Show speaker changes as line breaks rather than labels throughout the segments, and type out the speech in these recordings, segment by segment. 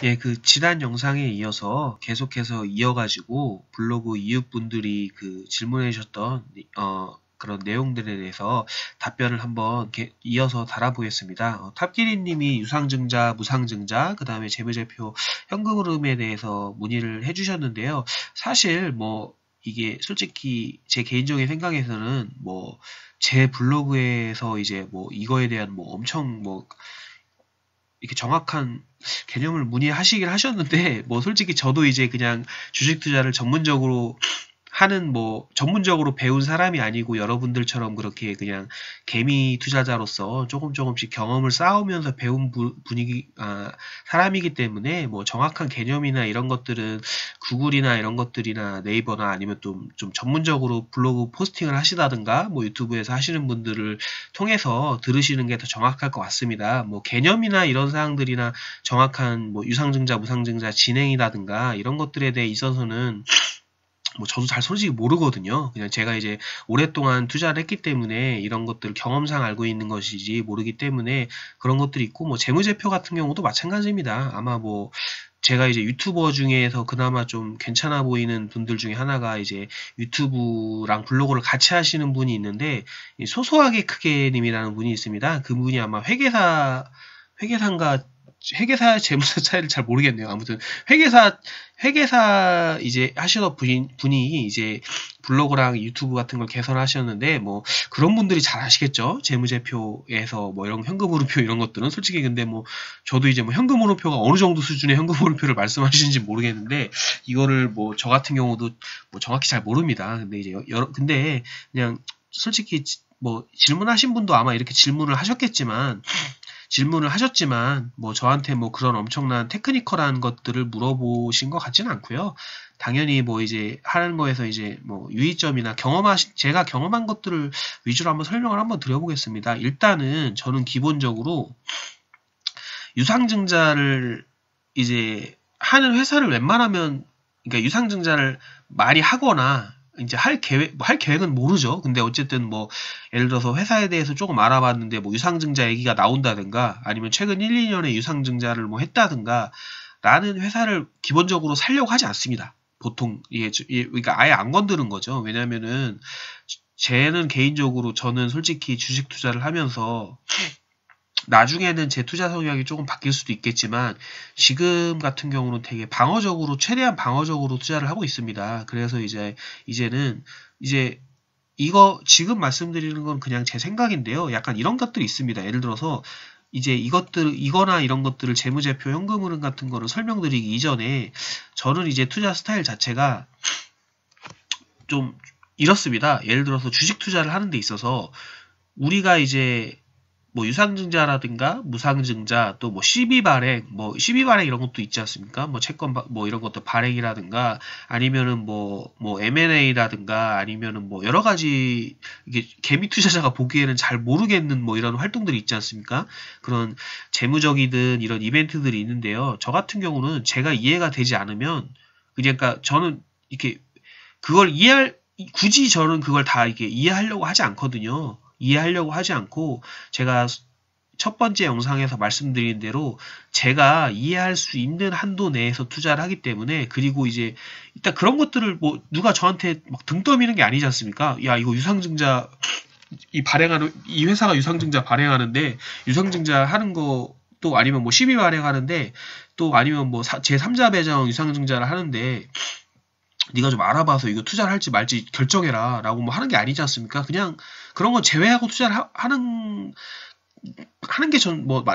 예, 그 지난 영상에 이어서 계속해서 이어가지고 블로그 이웃분들이 그 질문해 주셨던 그런 내용들에 대해서 답변을 한번 이어서 달아보겠습니다. 탑기리님이 유상증자, 무상증자, 그 다음에 재무제표 현금흐름에 대해서 문의를 해주셨는데요. 사실 뭐 이게 솔직히 제 개인적인 생각에서는 뭐 제 블로그에서 이제 뭐 이거에 대한 뭐 엄청 뭐 이렇게 정확한 개념을 문의하시긴 하셨는데, 뭐 솔직히 저도 이제 그냥 주식 투자를 전문적으로 하는 뭐 전문적으로 배운 사람이 아니고 여러분들처럼 그렇게 그냥 개미 투자자로서 조금씩 경험을 쌓으면서 배운 사람이기 때문에 뭐 정확한 개념이나 이런 것들은 구글이나 이런 것들이나 네이버나 아니면 좀 전문적으로 블로그 포스팅을 하시다든가 뭐 유튜브에서 하시는 분들을 통해서 들으시는 게 더 정확할 것 같습니다. 뭐 개념이나 이런 사항들이나 정확한 뭐 유상증자, 무상증자 진행이라든가 이런 것들에 대해 있어서는 뭐 저도 잘 솔직히 모르거든요. 그냥 제가 이제 오랫동안 투자를 했기 때문에 이런 것들을 경험상 알고 있는 것이지 모르기 때문에 그런 것들이 있고, 뭐 재무제표 같은 경우도 마찬가지입니다. 아마 뭐 제가 이제 유튜버 중에서 그나마 좀 괜찮아 보이는 분들 중에 하나가 이제 유튜브랑 블로그를 같이 하시는 분이 있는데, 소소하게 크게님이라는 분이 있습니다. 그분이 아마 회계사 재무사 차이를 잘 모르겠네요. 아무튼 회계사 이제 하시던 분이 이제 블로그랑 유튜브 같은 걸 개설하셨는데, 뭐 그런 분들이 잘 아시겠죠? 재무제표에서 뭐 이런 현금흐름표 이런 것들은 솔직히. 근데 뭐 저도 이제 뭐 현금흐름표가 어느 정도 수준의 현금흐름표를 말씀하시는지 모르겠는데, 이거를 뭐 저 같은 경우도 뭐 정확히 잘 모릅니다. 근데 이제 근데 그냥 솔직히 뭐 질문하신 분도 아마 이렇게 질문을 하셨지만 뭐 저한테 뭐 그런 엄청난 테크니컬한 것들을 물어보신 것 같지는 않고요. 당연히 뭐 이제 하는 거에서 이제 뭐 유의점이나 제가 경험한 것들을 위주로 한번 설명을 한번 드려보겠습니다. 일단은 저는 기본적으로 유상증자를 이제 하는 회사를 웬만하면, 그러니까 유상증자를 많이 하거나 이제 할 계획은 모르죠. 근데 어쨌든 뭐 예를 들어서 회사에 대해서 조금 알아봤는데 뭐 유상증자 얘기가 나온다든가 아니면 최근 1, 2년에 유상증자를 뭐 했다든가 라는 회사를 기본적으로 살려고 하지 않습니다. 보통 그러니까 아예 안 건드는 거죠. 왜냐면은 저는 솔직히 주식 투자를 하면서 나중에는 제 투자 성향이 조금 바뀔 수도 있겠지만 지금 같은 경우는 되게 최대한 방어적으로 투자를 하고 있습니다. 그래서 이제는 이제 이거 지금 말씀드리는 건 그냥 제 생각인데요. 약간 이런 것들이 있습니다. 예를 들어서 이제 이거나 이런 것들을 재무제표, 현금흐름 같은 거를 설명드리기 이전에 저는 이제 투자 스타일 자체가 좀 이렇습니다. 예를 들어서 주식 투자를 하는 데 있어서 우리가 이제 뭐 유상증자라든가 무상증자 또 뭐 시비발행 이런 것도 있지 않습니까? 뭐 채권 뭐 이런 것도 발행이라든가 아니면은 뭐 M&A라든가 아니면은 뭐 여러 가지 이게 개미 투자자가 보기에는 잘 모르겠는 뭐 이런 활동들이 있지 않습니까? 그런 재무적이든 이런 이벤트들이 있는데요. 저 같은 경우는 제가 이해가 되지 않으면 그러니까 저는 이렇게 그걸 굳이 저는 그걸 다 이렇게 이해하려고 하지 않거든요. 이해하려고 하지 않고 제가 첫 번째 영상에서 말씀드린 대로 제가 이해할 수 있는 한도 내에서 투자를 하기 때문에, 그리고 이제 일단 그런 것들을 뭐 누가 저한테 막 등 떠미는 게 아니지 않습니까? 야, 이거 유상증자 이 회사가 유상증자 발행하는데 유상증자 하는 거 또 아니면 뭐 시비 발행하는데 또 아니면 뭐 제3자 배정 유상증자를 하는데 네가 좀 알아봐서 이거 투자를 할지 말지 결정해라 라고 뭐 하는 게 아니지 않습니까? 그냥 그런 건 제외하고 투자를 하는 게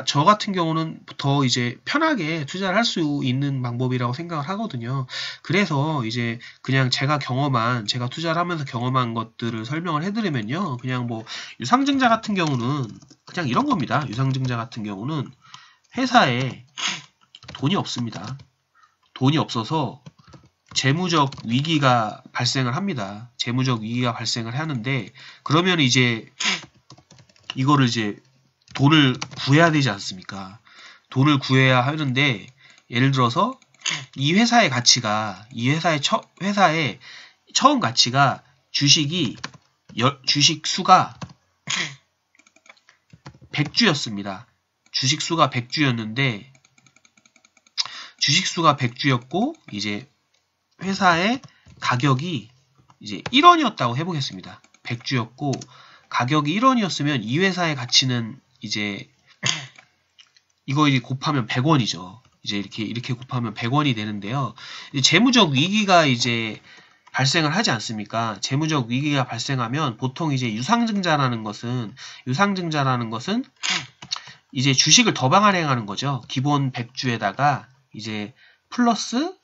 저 같은 경우는 더 이제 편하게 투자를 할 수 있는 방법이라고 생각을 하거든요. 그래서 이제 그냥 제가 투자를 하면서 경험한 것들을 설명을 해드리면요. 그냥 뭐 유상증자 같은 경우는 그냥 이런 겁니다. 유상증자 같은 경우는 회사에 돈이 없습니다. 돈이 없어서 재무적 위기가 발생을 합니다. 재무적 위기가 발생을 하는데, 그러면 이제 이거를 이제 돈을 구해야 되지 않습니까? 돈을 구해야 하는데, 예를 들어서 이 회사의 처음 가치가 주식 수가 100주였습니다. 주식 수가 100주였는데 주식수가 100주였고 이제 회사의 가격이 이제 1원이었다고 해보겠습니다. 100주였고 가격이 1원이었으면 이 회사의 가치는 이제 이거 이제 곱하면 100원이죠. 이제 이렇게 곱하면 100원이 되는데요. 이제 재무적 위기가 이제 발생을 하지 않습니까? 재무적 위기가 발생하면 보통 이제 유상증자라는 것은 이제 주식을 더 발행하는 거죠. 기본 100주에다가 이제 플러스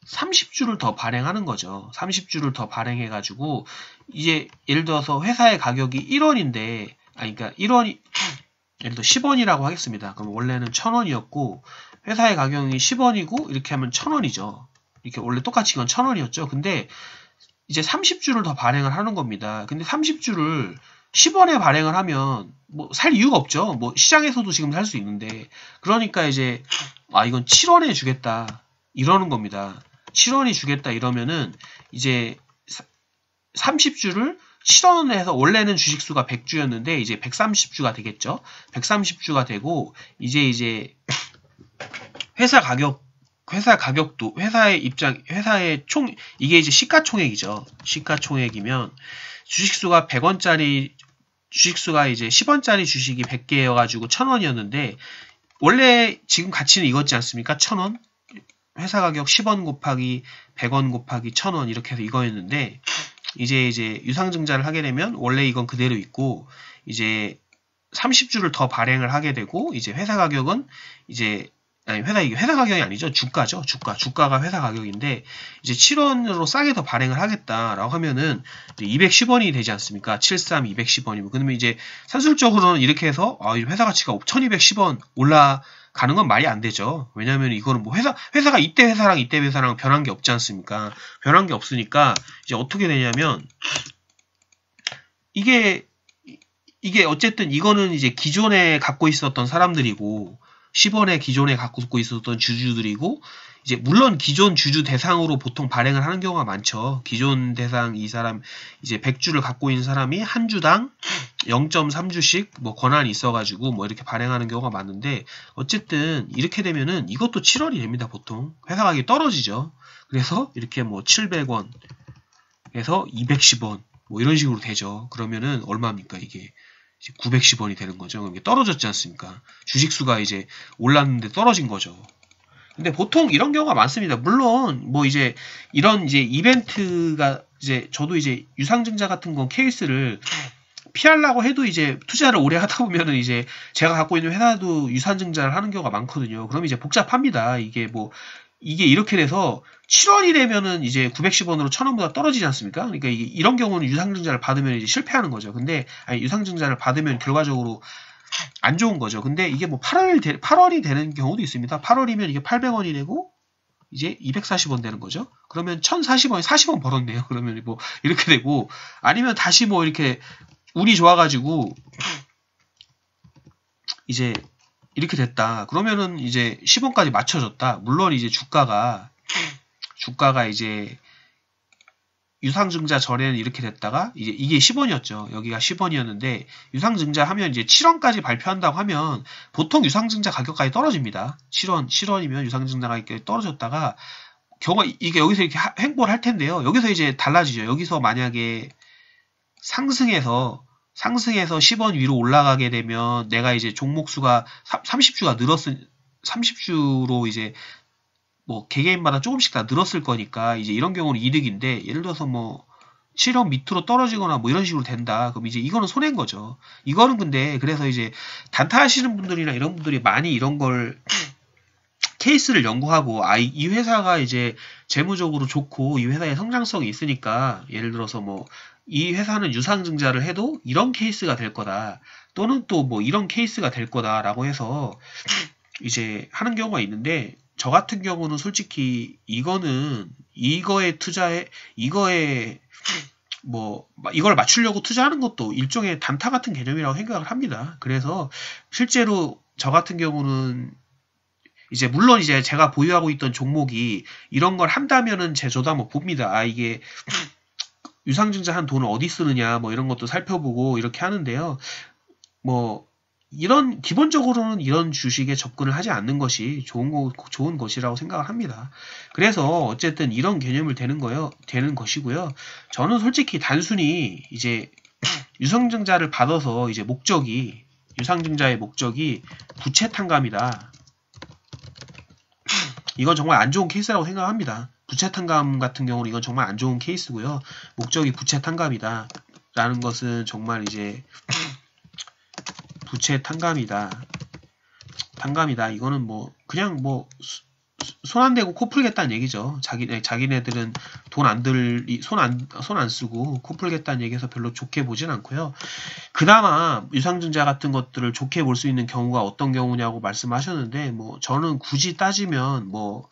30주를 더 발행하는 거죠. 30주를 더 발행해가지고 이제 예를 들어서 회사의 가격이 1원인데 그러니까 1원이 예를 들어 10원이라고 하겠습니다. 그럼 원래는 1000원이었고 회사의 가격이 10원이고 이렇게 하면 1000원이죠. 이렇게 원래 똑같이 이건 1000원이었죠. 근데 이제 30주를 더 발행을 하는 겁니다. 근데 30주를 10원에 발행을 하면 뭐 살 이유가 없죠. 뭐 시장에서도 지금 살 수 있는데 그러니까 이제 이건 7원에 주겠다 이러는 겁니다. 7원이 주겠다 이러면은 이제 30주를 7원에서 원래는 주식수가 100주였는데 이제 130주가 되겠죠. 130주가 되고 이제 회사 가격도 회사의 이게 이제 시가총액이죠. 시가총액이면 주식수가 100원짜리 주식수가 이제 10원짜리 주식이 100개여가지고 1000원이었는데 원래 지금 가치는 이거지 않습니까? 1000원 회사 가격 10원 곱하기 100원 곱하기 1000원 이렇게 해서 이거였는데 이제 유상증자를 하게 되면 원래 이건 그대로 있고 이제 30주를 더 발행을 하게 되고 이제 회사 가격은 이제 회사 가격이 아니죠. 주가죠. 주가가 회사 가격인데 이제 7원으로 싸게 더 발행을 하겠다라고 하면은 210원이 되지 않습니까? 73 210원이면 그러면 이제 산술적으로는 이렇게 해서 회사 가치가 1210원 올라가는 건 말이 안 되죠. 왜냐하면 이거는 뭐 회사가 이때 회사랑 변한 게 없지 않습니까? 변한 게 없으니까 이제 어떻게 되냐면 이게 어쨌든 이거는 이제 기존에 갖고 있었던 사람들이고 10원에 기존에 갖고 있었던 주주들이고 이제 물론 기존 주주 대상으로 보통 발행을 하는 경우가 많죠. 기존 대상 이 사람 이제 100주를 갖고 있는 사람이 한 주당 0.3주씩 뭐 권한이 있어가지고 뭐 이렇게 발행하는 경우가 많은데 어쨌든 이렇게 되면은 이것도 7원이 됩니다. 보통 회사 가격이 떨어지죠. 그래서 이렇게 뭐 700원 에서 210원 뭐 이런 식으로 되죠. 그러면은 얼마입니까 이게? 910원이 되는 거죠. 이게 떨어졌지 않습니까? 주식수가 이제 올랐는데 떨어진 거죠. 근데 보통 이런 경우가 많습니다. 물론 뭐 이제 이런 이제 이벤트가 이제 저도 이제 유상증자 같은 건 케이스를 피하려고 해도 이제 투자를 오래 하다 보면은 이제 제가 갖고 있는 회사도 유상증자를 하는 경우가 많거든요. 그럼 이제 복잡합니다. 이게 이렇게 돼서 7원이 되면은 이제 910원으로 1000원보다 떨어지지 않습니까? 그러니까 이런 경우는 유상증자를 받으면 이제 실패하는 거죠. 근데 유상증자를 받으면 결과적으로 안 좋은 거죠. 근데 이게 뭐 8원이 되는 경우도 있습니다. 8원이면 이게 800원이 되고 이제 240원 되는 거죠. 그러면 1040원, 40원 벌었네요. 그러면 뭐 이렇게 되고 아니면 다시 뭐 이렇게 운이 좋아가지고 이제 이렇게 됐다. 그러면은 이제 10원까지 맞춰졌다. 물론 이제 주가가 이제 유상증자 전에는 이렇게 됐다가 이제 이게 10원이었죠. 여기가 10원이었는데 유상증자 하면 이제 7원까지 발표한다고 하면 보통 유상증자 가격까지 떨어집니다. 7원이면 유상증자 가격까지 떨어졌다가 이게 여기서 이렇게 횡보를 할 텐데요. 여기서 이제 달라지죠. 여기서 만약에 상승해서 10원 위로 올라가게 되면 내가 이제 종목수가 30주가 30주로 이제 뭐 개개인마다 조금씩 다 늘었을 거니까 이제 이런 경우는 이득인데 예를 들어서 뭐 7원 밑으로 떨어지거나 뭐 이런 식으로 된다. 그럼 이제 이거는 손해인 거죠. 이거는 근데 그래서 이제 단타 하시는 분들이나 이런 분들이 많이 이런 걸 케이스를 연구하고 이 회사가 이제 재무적으로 좋고 이 회사의 성장성이 있으니까 예를 들어서 뭐 이 회사는 유상증자를 해도 이런 케이스가 될 거다. 또는 또 뭐 이런 케이스가 될 거다라고 해서 이제 하는 경우가 있는데 저 같은 경우는 솔직히 이거에 뭐 이걸 맞추려고 투자하는 것도 일종의 단타 같은 개념이라고 생각을 합니다. 그래서 실제로 저 같은 경우는 이제 물론 이제 제가 보유하고 있던 종목이 이런 걸 한다면은 저도 한번 봅니다. 이게 유상증자 한 돈을 어디 쓰느냐 뭐 이런 것도 살펴보고 이렇게 하는데요. 뭐 기본적으로는 이런 주식에 접근을 하지 않는 것이 좋은 것이라고 생각을 합니다. 그래서 어쨌든 이런 개념을 되는 것이고요. 저는 솔직히 단순히 이제 유상증자를 받아서 이제 유상증자의 목적이 부채 탕감이다. 이건 정말 안 좋은 케이스라고 생각합니다. 부채 탕감 같은 경우는 이건 정말 안 좋은 케이스고요. 목적이 부채 탕감이다. 라는 것은 정말 이제 부채 탕감이다. 이거는 뭐 그냥 뭐 손 안 대고 코 풀겠다는 얘기죠. 자기네들은 손 안 쓰고 코 풀겠다는 얘기해서 별로 좋게 보진 않고요. 그나마 유상증자 같은 것들을 좋게 볼 수 있는 경우가 어떤 경우냐고 말씀하셨는데, 뭐 저는 굳이 따지면 뭐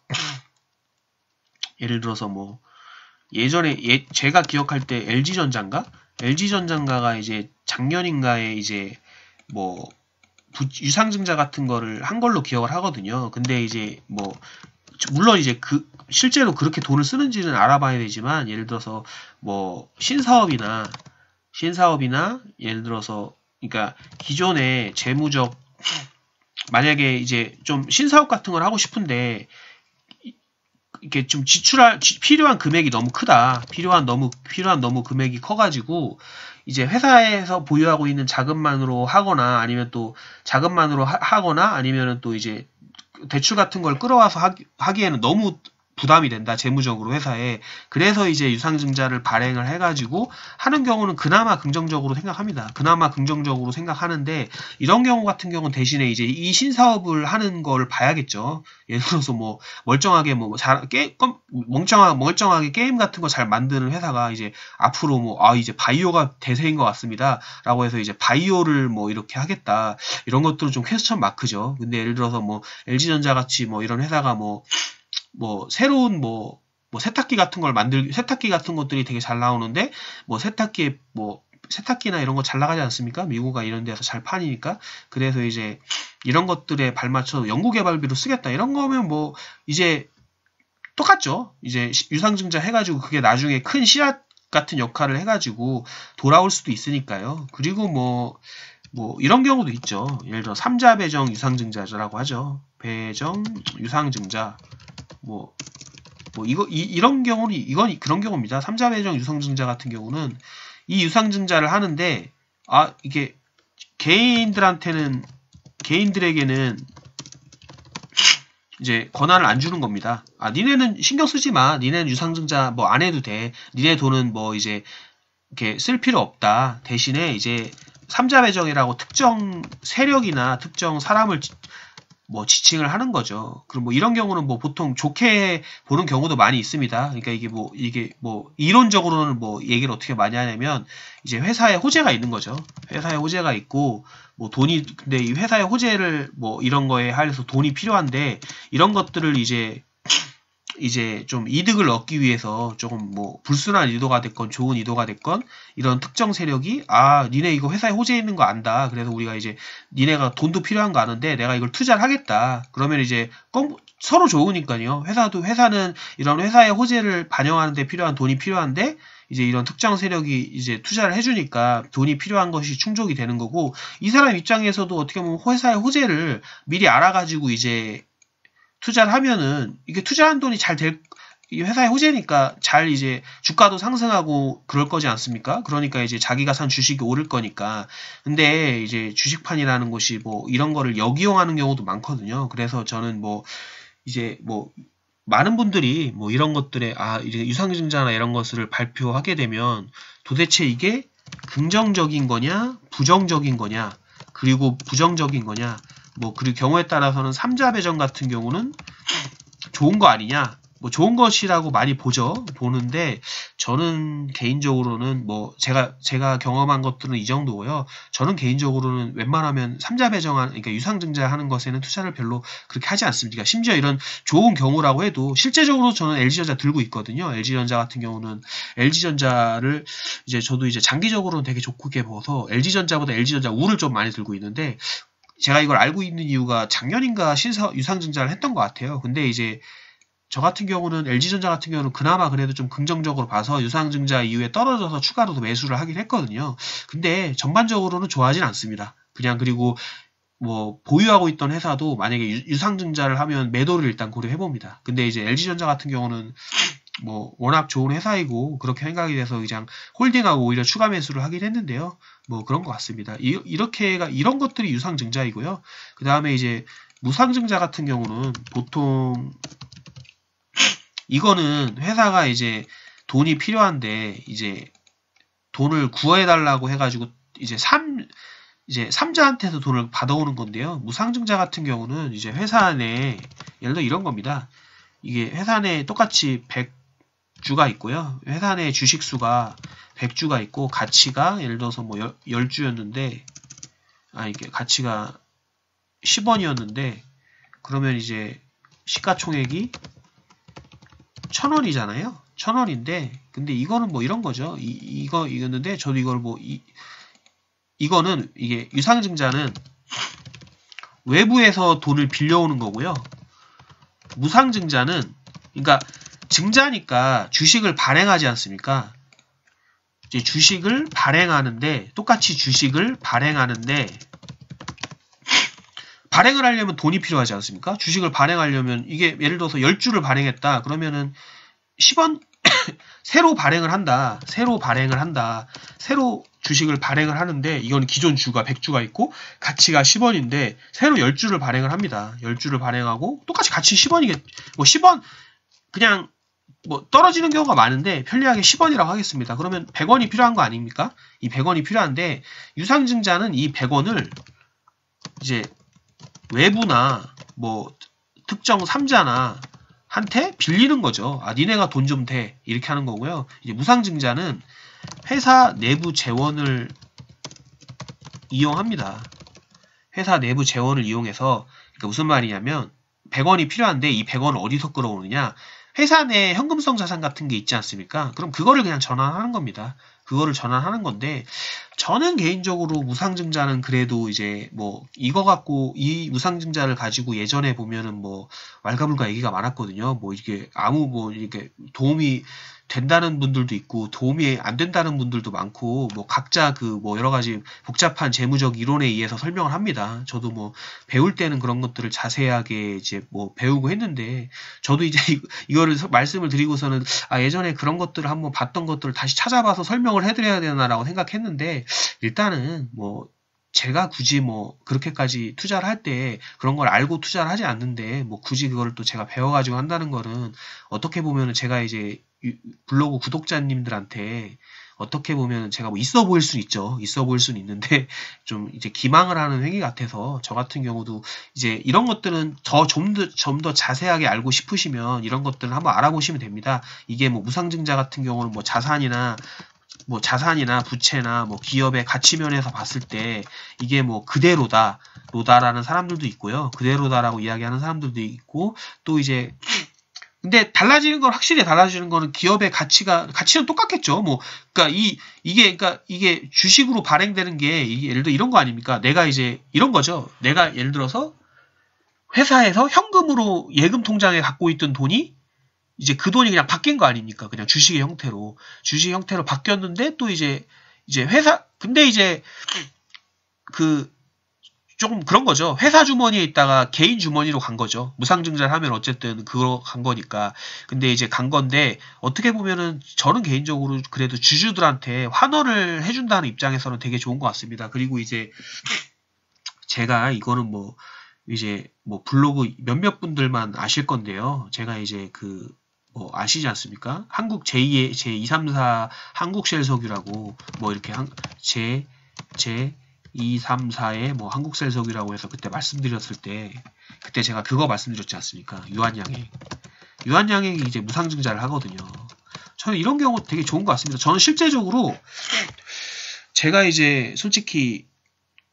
예를 들어서 뭐 예전에 제가 기억할 때 LG전자가 이제 작년인가에 이제 뭐 유상증자 같은 거를 한 걸로 기억을 하거든요. 근데 이제 뭐 물론 이제 실제로 그렇게 돈을 쓰는지는 알아봐야 되지만, 예를 들어서 뭐 신사업이나 예를 들어서 그러니까 기존의 재무적, 만약에 이제 좀 신사업 같은 걸 하고 싶은데 이렇게 좀 필요한 금액이 너무 크다. 필요한 금액이 커가지고 이제 회사에서 보유하고 있는 자금만으로 하거나 아니면 또 하거나 아니면은 또 이제 대출 같은 걸 끌어와서 하기에는 너무 부담이 된다, 재무적으로 회사에. 그래서 이제 유상증자를 발행을 해가지고 하는 경우는 그나마 긍정적으로 생각합니다. 그나마 긍정적으로 생각하는데, 이런 경우 같은 경우는 대신에 이제 이 신사업을 하는 걸 봐야겠죠. 예를 들어서 뭐 멀쩡하게 멀쩡하게 게임 같은 거 잘 만드는 회사가 이제 앞으로 뭐 이제 바이오가 대세인 것 같습니다 라고 해서 이제 바이오를 뭐 이렇게 하겠다, 이런 것들은 좀 퀘스천 마크죠. 근데 예를 들어서 뭐 LG전자 같이 뭐 이런 회사가 뭐 새로운 세탁기 같은 것들이 되게 잘 나오는데, 세탁기나 이런 거 잘 나가지 않습니까? 미국과 이런 데서 잘 파니까. 그래서 이제 이런 것들에 발맞춰 연구개발비로 쓰겠다, 이런 거면 뭐 이제 똑같죠. 이제 유상증자 해가지고 그게 나중에 큰 씨앗 같은 역할을 해가지고 돌아올 수도 있으니까요. 그리고 뭐 이런 경우도 있죠. 예를 들어 3자 배정 유상증자라고 하죠. 배정 유상증자. 이런 경우는, 이건 그런 경우입니다. 3자 배정 유상증자 같은 경우는 이 유상증자를 하는데, 이게 개인들에게는 이제 권한을 안 주는 겁니다. 니네는 신경 쓰지 마. 니네는 유상증자 뭐 안 해도 돼. 니네 돈은 뭐 이제 이렇게 쓸 필요 없다. 대신에 이제 3자 배정이라고 특정 세력이나 특정 사람을 지칭을 하는 거죠. 그럼 뭐 이런 경우는 뭐 보통 좋게 보는 경우도 많이 있습니다. 그러니까 이게 이론적으로는 뭐 얘기를 어떻게 많이 하냐면, 이제 회사에 호재가 있는 거죠. 회사에 호재가 있고 근데 이 회사의 호재를 뭐 이런 거에 하여서 돈이 필요한데, 이런 것들을 이제 좀 이득을 얻기 위해서 조금 뭐 불순한 의도가 됐건 좋은 의도가 됐건, 이런 특정 세력이 니네 이거 회사에 호재 있는 거 안다. 그래서 우리가 이제 니네가 돈도 필요한 거 아는데 내가 이걸 투자를 하겠다. 그러면 이제 서로 좋으니까요. 회사는 이런 회사의 호재를 반영하는 데 필요한 돈이 필요한데, 이제 이런 특정 세력이 이제 투자를 해주니까 돈이 필요한 것이 충족이 되는 거고, 이 사람 입장에서도 어떻게 보면 회사의 호재를 미리 알아가지고 이제 투자를 하면은, 이게 투자한 돈이 이 회사의 호재니까 잘 이제 주가도 상승하고 그럴 거지 않습니까? 그러니까 이제 자기가 산 주식이 오를 거니까. 근데 이제 주식판이라는 곳이 뭐 이런 거를 역이용하는 경우도 많거든요. 그래서 저는 많은 분들이 뭐 이런 것들에 이제 유상증자나 이런 것을 발표하게 되면 도대체 이게 긍정적인 거냐, 부정적인 거냐, 그리고 부정적인 거냐, 그리고 경우에 따라서는 3자 배정 같은 경우는 좋은 거 아니냐, 좋은 것이라고 많이 보는데, 저는 개인적으로는 제가 경험한 것들은 이 정도고요. 저는 개인적으로는 웬만하면 3자 배정하는, 그러니까 유상증자 하는 것에는 투자를 별로 그렇게 하지 않습니다. 심지어 이런 좋은 경우라고 해도, 실제적으로 저는 LG전자 들고 있거든요. LG전자 같은 경우는, LG전자를 저도 장기적으로는 되게 좋게 봐서 LG전자보다 LG전자 우를 좀 많이 들고 있는데, 제가 이걸 알고 있는 이유가 작년인가 유상증자를 했던 것 같아요. 근데 이제 저 같은 경우는, LG전자 같은 경우는 그나마 그래도 좀 긍정적으로 봐서 유상증자 이후에 떨어져서 추가로 매수를 하긴 했거든요. 근데 전반적으로는 좋아하진 않습니다. 그리고 뭐 보유하고 있던 회사도 만약에 유상증자를 하면 매도를 일단 고려해 봅니다. 근데 이제 LG전자 같은 경우는 뭐 워낙 좋은 회사이고 그렇게 생각이 돼서 그냥 홀딩하고 오히려 추가 매수를 하긴 했는데요. 뭐 그런 것 같습니다. 이렇게가 이런 것들이 유상증자이고요. 그 다음에 이제 무상증자 같은 경우는 보통 이거는 회사가 이제 돈이 필요한데 이제 돈을 구해달라고 해가지고 이제 삼자한테서 돈을 받아오는 건데요. 무상증자 같은 경우는 이제 회사 내에 예를 들어 이런 겁니다. 이게 회사 내에 똑같이 100주가 있고요. 회사 내 주식수가 100주가 있고 가치가 예를 들어서 뭐 10주였는데 이게 가치가 10원이었는데 그러면 이제 시가총액이 1000원이잖아요. 1000원인데 근데 이거는 뭐 이런 거죠. 이거였는데 저도 이걸 뭐 이거는 이게 유상증자는 외부에서 돈을 빌려오는 거고요. 무상증자는 그러니까 증자니까 주식을 발행하지 않습니까? 이제 주식을 발행하는데 똑같이 주식을 발행하는데 발행을 하려면 돈이 필요하지 않습니까? 주식을 발행하려면 이게 예를 들어서 10주를 발행했다. 그러면은 10원 새로 발행을 한다. 새로 주식을 발행을 하는데 이건 기존 주가 100주가 있고 가치가 10원인데 새로 10주를 발행을 합니다. 10주를 발행하고 똑같이 가치 10원이겠 뭐 10원 그냥 뭐 떨어지는 경우가 많은데 편리하게 10원이라고 하겠습니다. 그러면 100원이 필요한 거 아닙니까? 이 100원이 필요한데 유상증자는 이 100원을 이제 외부나 뭐 특정 3자나 한테 빌리는 거죠. 니네가 돈 좀 대. 이렇게 하는 거고요. 이제 무상증자는 회사 내부 재원을 이용합니다. 회사 내부 재원을 이용해서 그러니까 무슨 말이냐면 100원이 필요한데 이 100원을 어디서 끌어오느냐? 회사 내 현금성 자산 같은 게 있지 않습니까? 그럼 그거를 그냥 전환하는 겁니다. 그거를 전환하는 건데 저는 개인적으로 무상증자는 그래도 이제 뭐 이거 갖고 이 무상증자를 가지고 예전에 보면은 뭐 왈가불가 얘기가 많았거든요. 뭐 이게 아무 뭐 이렇게 도움이 된다는 분들도 있고 도움이 안 된다는 분들도 많고 뭐 각자 그 뭐 여러 가지 복잡한 재무적 이론에 의해서 설명을 합니다. 저도 뭐 배울 때는 그런 것들을 자세하게 이제 뭐 배우고 했는데 저도 이제 이거를 말씀을 드리고서는 예전에 그런 것들을 한번 봤던 것들을 다시 찾아봐서 설명을 해드려야 되나라고 생각했는데 일단은 뭐 제가 굳이 뭐 그렇게까지 투자를 할 때 그런 걸 알고 투자를 하지 않는데 뭐 굳이 그걸 또 제가 배워가지고 한다는 거는 어떻게 보면은 제가 이제 블로그 구독자님들한테 어떻게 보면 제가 뭐 있어 보일 수 있죠. 있어 보일 수는 있는데 좀 이제 기망을 하는 행위 같아서 저 같은 경우도 이제 이런 것들은 좀 더 자세하게 알고 싶으시면 이런 것들을 한번 알아보시면 됩니다. 이게 뭐 무상증자 같은 경우는 뭐 자산이나 부채나 뭐 기업의 가치면에서 봤을 때 이게 뭐 그대로다라는 사람들도 있고요. 그대로다라고 이야기하는 사람들도 있고 또 이제 근데 확실히 달라지는 거는 기업의 가치는 똑같겠죠. 뭐, 그러니까 이게 주식으로 발행되는 게 예를 들어 이런 거 아닙니까? 내가 이제 이런 거죠. 내가 예를 들어서 회사에서 현금으로 예금 통장에 갖고 있던 돈이 이제 그 돈이 그냥 바뀐 거 아닙니까? 그냥 주식 형태로 바뀌었는데 또 이제 근데 이제 조금 그런 거죠. 회사 주머니에 있다가 개인 주머니로 간 거죠. 무상증자를 하면 어쨌든 그거 간 거니까. 근데 이제 간 건데 어떻게 보면은 저는 개인적으로 그래도 주주들한테 환원을 해준다는 입장에서는 되게 좋은 것 같습니다. 그리고 이제 제가 이거는 뭐 이제 뭐 블로그 몇몇 분들만 아실 건데요. 제가 이제 뭐 아시지 않습니까? 한국 제2, 제234 한국셀석유라고 뭐 이렇게 제234의 뭐 한국셀석유라고 해서 그때 말씀드렸을 때 그때 제가 그거 말씀드렸지 않습니까? 유한양액이 이제 무상증자를 하거든요. 저는 이런 경우 되게 좋은 것 같습니다. 저는 실제적으로 제가 이제 솔직히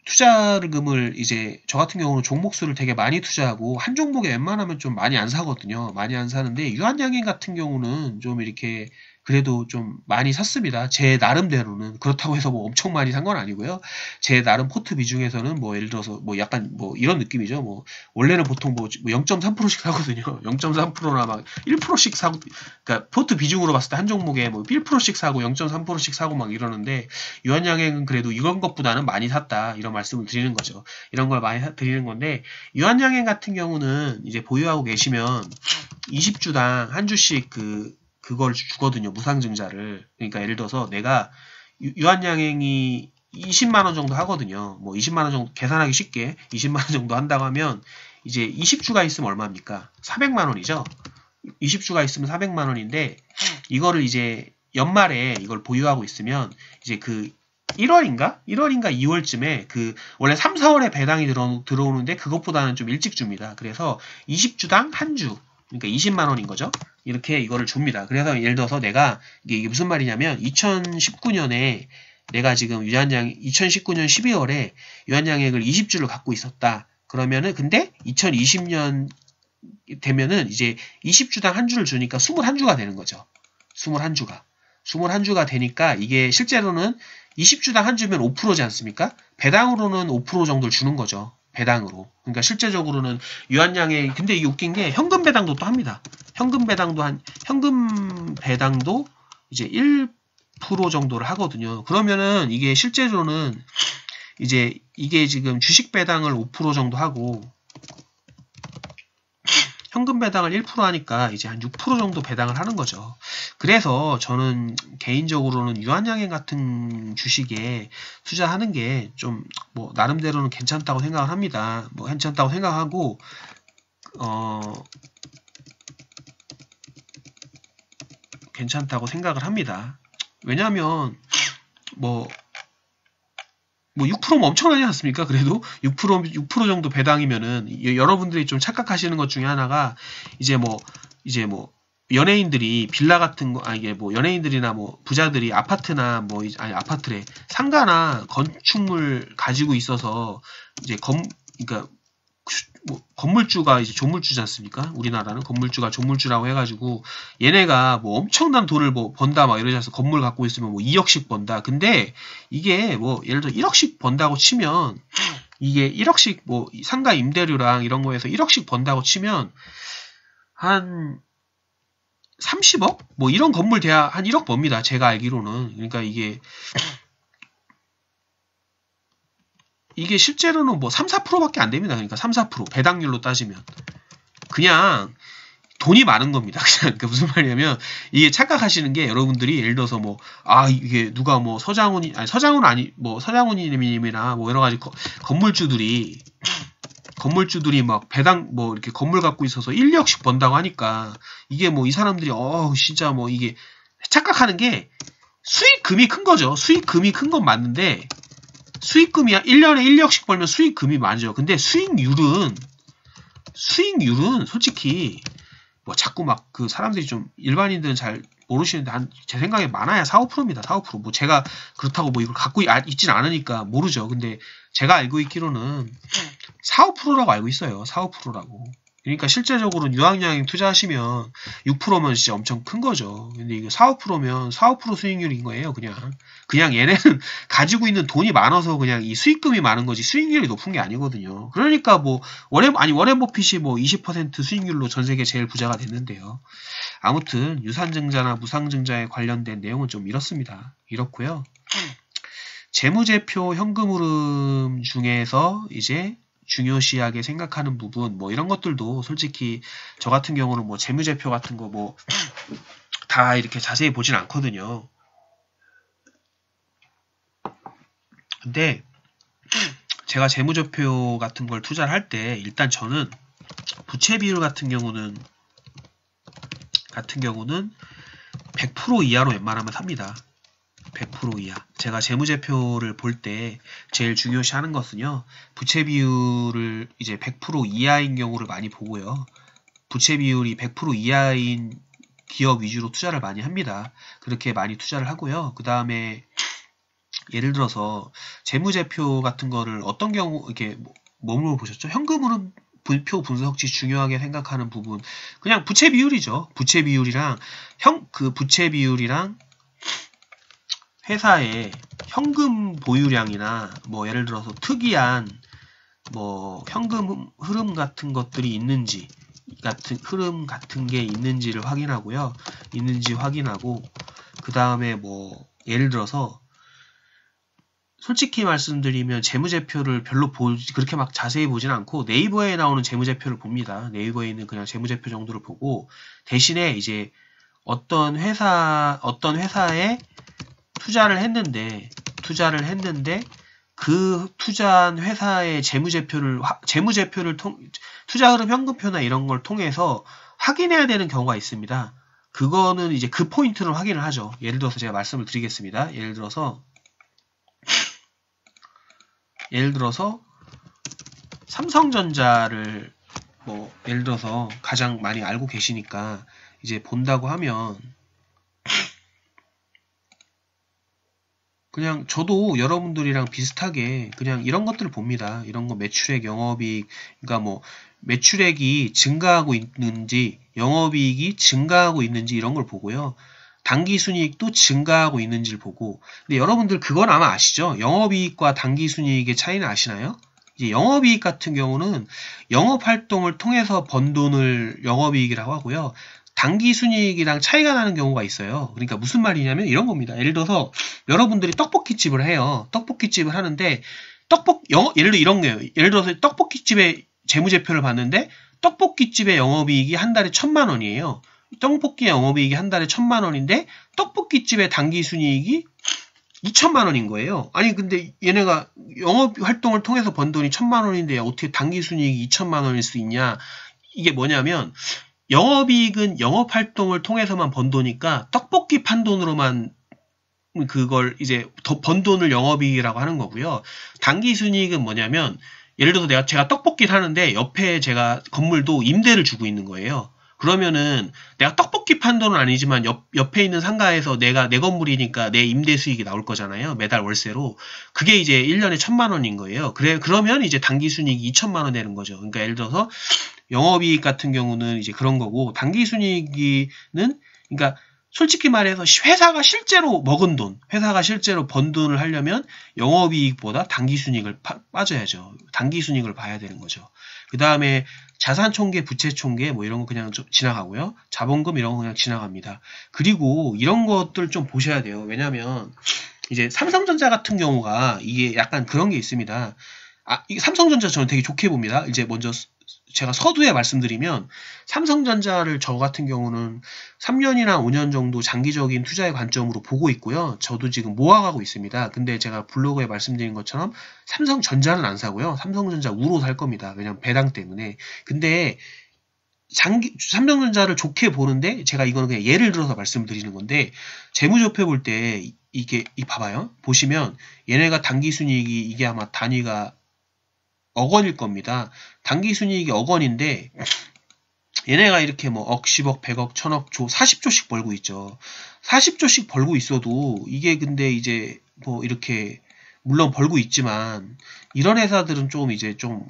투자금을 이제 저 같은 경우는 종목수를 되게 많이 투자하고 한 종목에 웬만하면 좀 많이 안 사거든요. 많이 안 사는데 유한양행 같은 경우는 좀 이렇게 그래도 좀 많이 샀습니다. 제 나름대로는. 그렇다고 해서 뭐 엄청 많이 산 건 아니고요. 제 나름 포트비 중에서는 뭐 예를 들어서 뭐 약간 뭐 이런 느낌이죠. 뭐 원래는 보통 뭐 0.3%씩 사거든요. 0.3%나 막 1%씩 사고, 그러니까 포트 비중으로 봤을 때 한 종목에 뭐 1%씩 사고 0.3%씩 사고 막 이러는데, 유한양행은 그래도 이런 것보다는 많이 샀다, 이런 말씀을 드리는 거죠. 이런 걸 많이 드리는 건데, 유한양행 같은 경우는 이제 보유하고 계시면 20주당 한 주씩 그걸 주거든요. 무상증자를. 그러니까 예를 들어서 내가 유한양행이 20만원 정도 하거든요. 뭐 20만원 정도, 계산하기 쉽게 20만원 정도 한다고 하면 이제 20주가 있으면 얼마입니까? 400만원이죠. 20주가 있으면 400만원인데, 이거를 이제 연말에 이걸 보유하고 있으면 이제 1월인가 2월쯤에 원래 3, 4월에 배당이 들어오는데 그것보다는 좀 일찍 줍니다. 그래서 20주당 한 주, 그러니까 20만원인 거죠. 이렇게 이거를 줍니다. 그래서 예를 들어서 내가, 이게 무슨 말이냐면, 2019년에 내가 지금 2019년 12월에 유한양액을 20주를 갖고 있었다. 그러면은, 근데 2020년 되면은 이제 20주당 한 주를 주니까 21주가 되는 거죠. 21주가 되니까, 이게 실제로는 20주당 한 주면 5%지 않습니까? 배당으로는 5% 정도를 주는 거죠. 배당으로. 그러니까 실제적으로는 유한양액, 근데 이게 웃긴 게 현금 배당도 또 합니다. 현금 배당도 이제 1% 정도를 하거든요. 그러면은 이게 실제로는 이제 이게 지금 주식 배당을 5% 정도 하고 현금 배당을 1% 하니까 이제 한 6% 정도 배당을 하는 거죠. 그래서 저는 개인적으로는 유한양행 같은 주식에 투자하는 게 좀 뭐 나름대로는 괜찮다고 생각을 합니다. 뭐 괜찮다고 생각하고, 괜찮다고 생각을 합니다. 왜냐하면 뭐 6%면 엄청나지 않습니까? 그래도 6% 정도 배당이면은, 여러분들이 좀 착각하시는 것 중에 하나가 이제 뭐 연예인들이 빌라 같은 거, 이게 뭐 연예인들이나 뭐 부자들이 아파트나 아파트래, 상가나 건축물 가지고 있어서 이제 그러니까 뭐 건물주가 이제 조물주지 않습니까? 우리나라는 건물주가 조물주라고 해가지고 얘네가 뭐 엄청난 돈을 뭐 번다 막 이러지 않습니까? 건물 갖고 있으면 뭐 2억씩 번다. 근데 이게 뭐 예를 들어 1억씩 번다고 치면, 이게 1억씩 뭐 상가 임대료랑 이런 거에서 1억씩 번다고 치면 한 30억? 뭐 이런 건물 돼야 한 1억 법니다. 제가 알기로는. 그러니까 이게 실제로는 뭐 3, 4%밖에 안 됩니다. 그러니까 3, 4% 배당률로 따지면 그냥 돈이 많은 겁니다. 그러니까 무슨 말이냐면, 이게 착각하시는 게, 여러분들이 예를 들어서 뭐 이게 누가 뭐 서장훈님이나 뭐 여러 가지 건물주들이 막 배당 뭐 이렇게 건물 갖고 있어서 1, 2억씩 번다고 하니까, 이게 뭐 이 사람들이 진짜 뭐 이게 착각하는 게, 수익금이 큰 거죠. 수익금이 큰 건 맞는데, 수익금이 1년에 1, 2억씩 벌면 수익금이 많죠. 근데 수익률은 솔직히 뭐 자꾸 막 사람들이 좀, 일반인들은 잘 모르시는데 제 생각에 많아야 4, 5%입니다. 4, 5%. 뭐 제가 그렇다고 뭐 이걸 갖고 있진 않으니까 모르죠. 근데 제가 알고 있기로는 4, 5%라고 알고 있어요. 4, 5%라고. 그러니까 실제적으로 유한양행 투자하시면 6%면 진짜 엄청 큰 거죠. 근데 이거 4, 5%면 4, 5% 수익률인 거예요. 그냥 얘네는 가지고 있는 돈이 많아서 그냥 이 수익금이 많은 거지 수익률이 높은 게 아니거든요. 그러니까 뭐 워렌 버핏이 뭐 20% 수익률로 전 세계 제일 부자가 됐는데요. 아무튼 유산증자나 무상증자에 관련된 내용은 좀 이렇고요. 재무제표 현금 흐름 중에서 이제 중요시하게 생각하는 부분, 뭐 이런 것들도 솔직히 저 같은 경우는 뭐 재무제표 같은 거 뭐 다 이렇게 자세히 보진 않거든요. 근데 제가 재무제표 같은 걸 투자를 할 때 일단 저는 부채 비율 같은 경우는 100% 이하로 웬만하면 삽니다. 100% 이하. 제가 재무제표를 볼 때 제일 중요시하는 것은요, 부채 비율을 이제 100% 이하인 경우를 많이 보고요. 부채 비율이 100% 이하인 기업 위주로 투자를 많이 합니다. 그렇게 많이 투자를 하고요. 그 다음에 예를 들어서 재무제표 같은 거를 어떤 경우 이렇게 뭐로 보셨죠? 현금 흐름 표 분석지 중요하게 생각하는 부분. 그냥 부채 비율이죠. 부채 비율이랑 부채 비율이랑 회사의 현금 보유량이나 뭐 예를 들어서 특이한 뭐 현금 흐름 같은 것들이 있는지 흐름 같은 게 있는지를 확인하고요. 있는지 확인하고 그 다음에 뭐 예를 들어서 솔직히 말씀드리면 재무제표를 별로 그렇게 막 자세히 보진 않고 네이버에 나오는 재무제표를 봅니다. 네이버에 있는 그냥 재무제표 정도를 보고 대신에 이제 어떤 회사에 투자를 했는데 그 투자한 회사의 재무제표를 투자 흐름 현금표나 이런 걸 통해서 확인해야 되는 경우가 있습니다. 그거는 이제 그 포인트를 확인을 하죠. 예를 들어서 제가 말씀을 드리겠습니다. 예를 들어서 삼성전자를 뭐 예를 들어서 가장 많이 알고 계시니까 이제 본다고 하면 그냥 저도 여러분들이랑 비슷하게 그냥 이런 것들을 봅니다. 이런 거 매출액, 영업이익, 그러니까 뭐 매출액이 증가하고 있는지, 영업이익이 증가하고 있는지 이런 걸 보고요. 당기순이익도 증가하고 있는지를 보고. 근데 여러분들 그건 아마 아시죠? 영업이익과 당기순이익의 차이는 아시나요? 이제 영업이익 같은 경우는 영업활동을 통해서 번 돈을 영업이익이라고 하고요. 당기순이익이랑 차이가 나는 경우가 있어요. 그러니까 무슨 말이냐면 이런 겁니다. 예를 들어서 여러분들이 떡볶이집을 해요. 떡볶이집을 하는데 예를 들어 이런 거예요. 예를 들어서 떡볶이집의 재무제표를 봤는데 떡볶이집의 영업이익이 한 달에 1,000만 원이에요. 떡볶이의 영업이익이 한 달에 1,000만 원인데 떡볶이집의 당기순이익이 2,000만 원인 거예요. 아니 근데 얘네가 영업활동을 통해서 번 돈이 1,000만 원인데 어떻게 당기순이익이 2,000만 원일 수 있냐. 이게 뭐냐면 영업이익은 영업활동을 통해서만 번 돈이니까 떡볶이 판 돈으로만 그걸 이제 번 돈을 영업이익이라고 하는 거고요. 당기순이익은 뭐냐면 예를 들어서 제가 떡볶이를 하는데 옆에 제가 건물도 임대를 주고 있는 거예요. 그러면은 내가 떡볶이 판 돈은 아니지만 옆에 있는 상가에서 내 건물이니까 내 임대 수익이 나올 거잖아요. 매달 월세로. 그게 이제 1년에 1,000만 원인 거예요. 그러면 이제 당기순이익이 2,000만 원 되는 거죠. 그러니까 예를 들어서 영업이익 같은 경우는 이제 그런 거고 당기순이익은 그러니까 솔직히 말해서 회사가 실제로 먹은 돈, 회사가 실제로 번 돈을 하려면 영업이익보다 당기순이익을 빠져야죠. 당기순이익을 봐야 되는 거죠. 그 다음에 자산총계, 부채총계 뭐 이런 거 그냥 좀 지나가고요. 자본금 이런 거 그냥 지나갑니다. 그리고 이런 것들 좀 보셔야 돼요. 왜냐면 이제 삼성전자 같은 경우가 이게 약간 그런 게 있습니다. 이 삼성전자 저는 되게 좋게 봅니다. 이제 먼저 제가 서두에 말씀드리면 삼성전자를 저 같은 경우는 3년이나 5년 정도 장기적인 투자의 관점으로 보고 있고요. 저도 지금 모아가고 있습니다. 근데 제가 블로그에 말씀드린 것처럼 삼성전자는 안 사고요. 삼성전자 우로 살 겁니다. 왜냐면 배당 때문에. 근데 삼성전자를 좋게 보는데 제가 이거는 그냥 예를 들어서 말씀드리는 건데 재무제표 볼 때 이게 봐봐요. 보시면 얘네가 당기순이익이 이게 아마 단위가 억 원일 겁니다. 당기순이익이 억 원인데 얘네가 이렇게 뭐 억, 10억, 100억, 1000억, 40조씩 벌고 있죠. 40조씩 벌고 있어도 이게 근데 이제 뭐 이렇게 물론 벌고 있지만 이런 회사들은 좀 이제 좀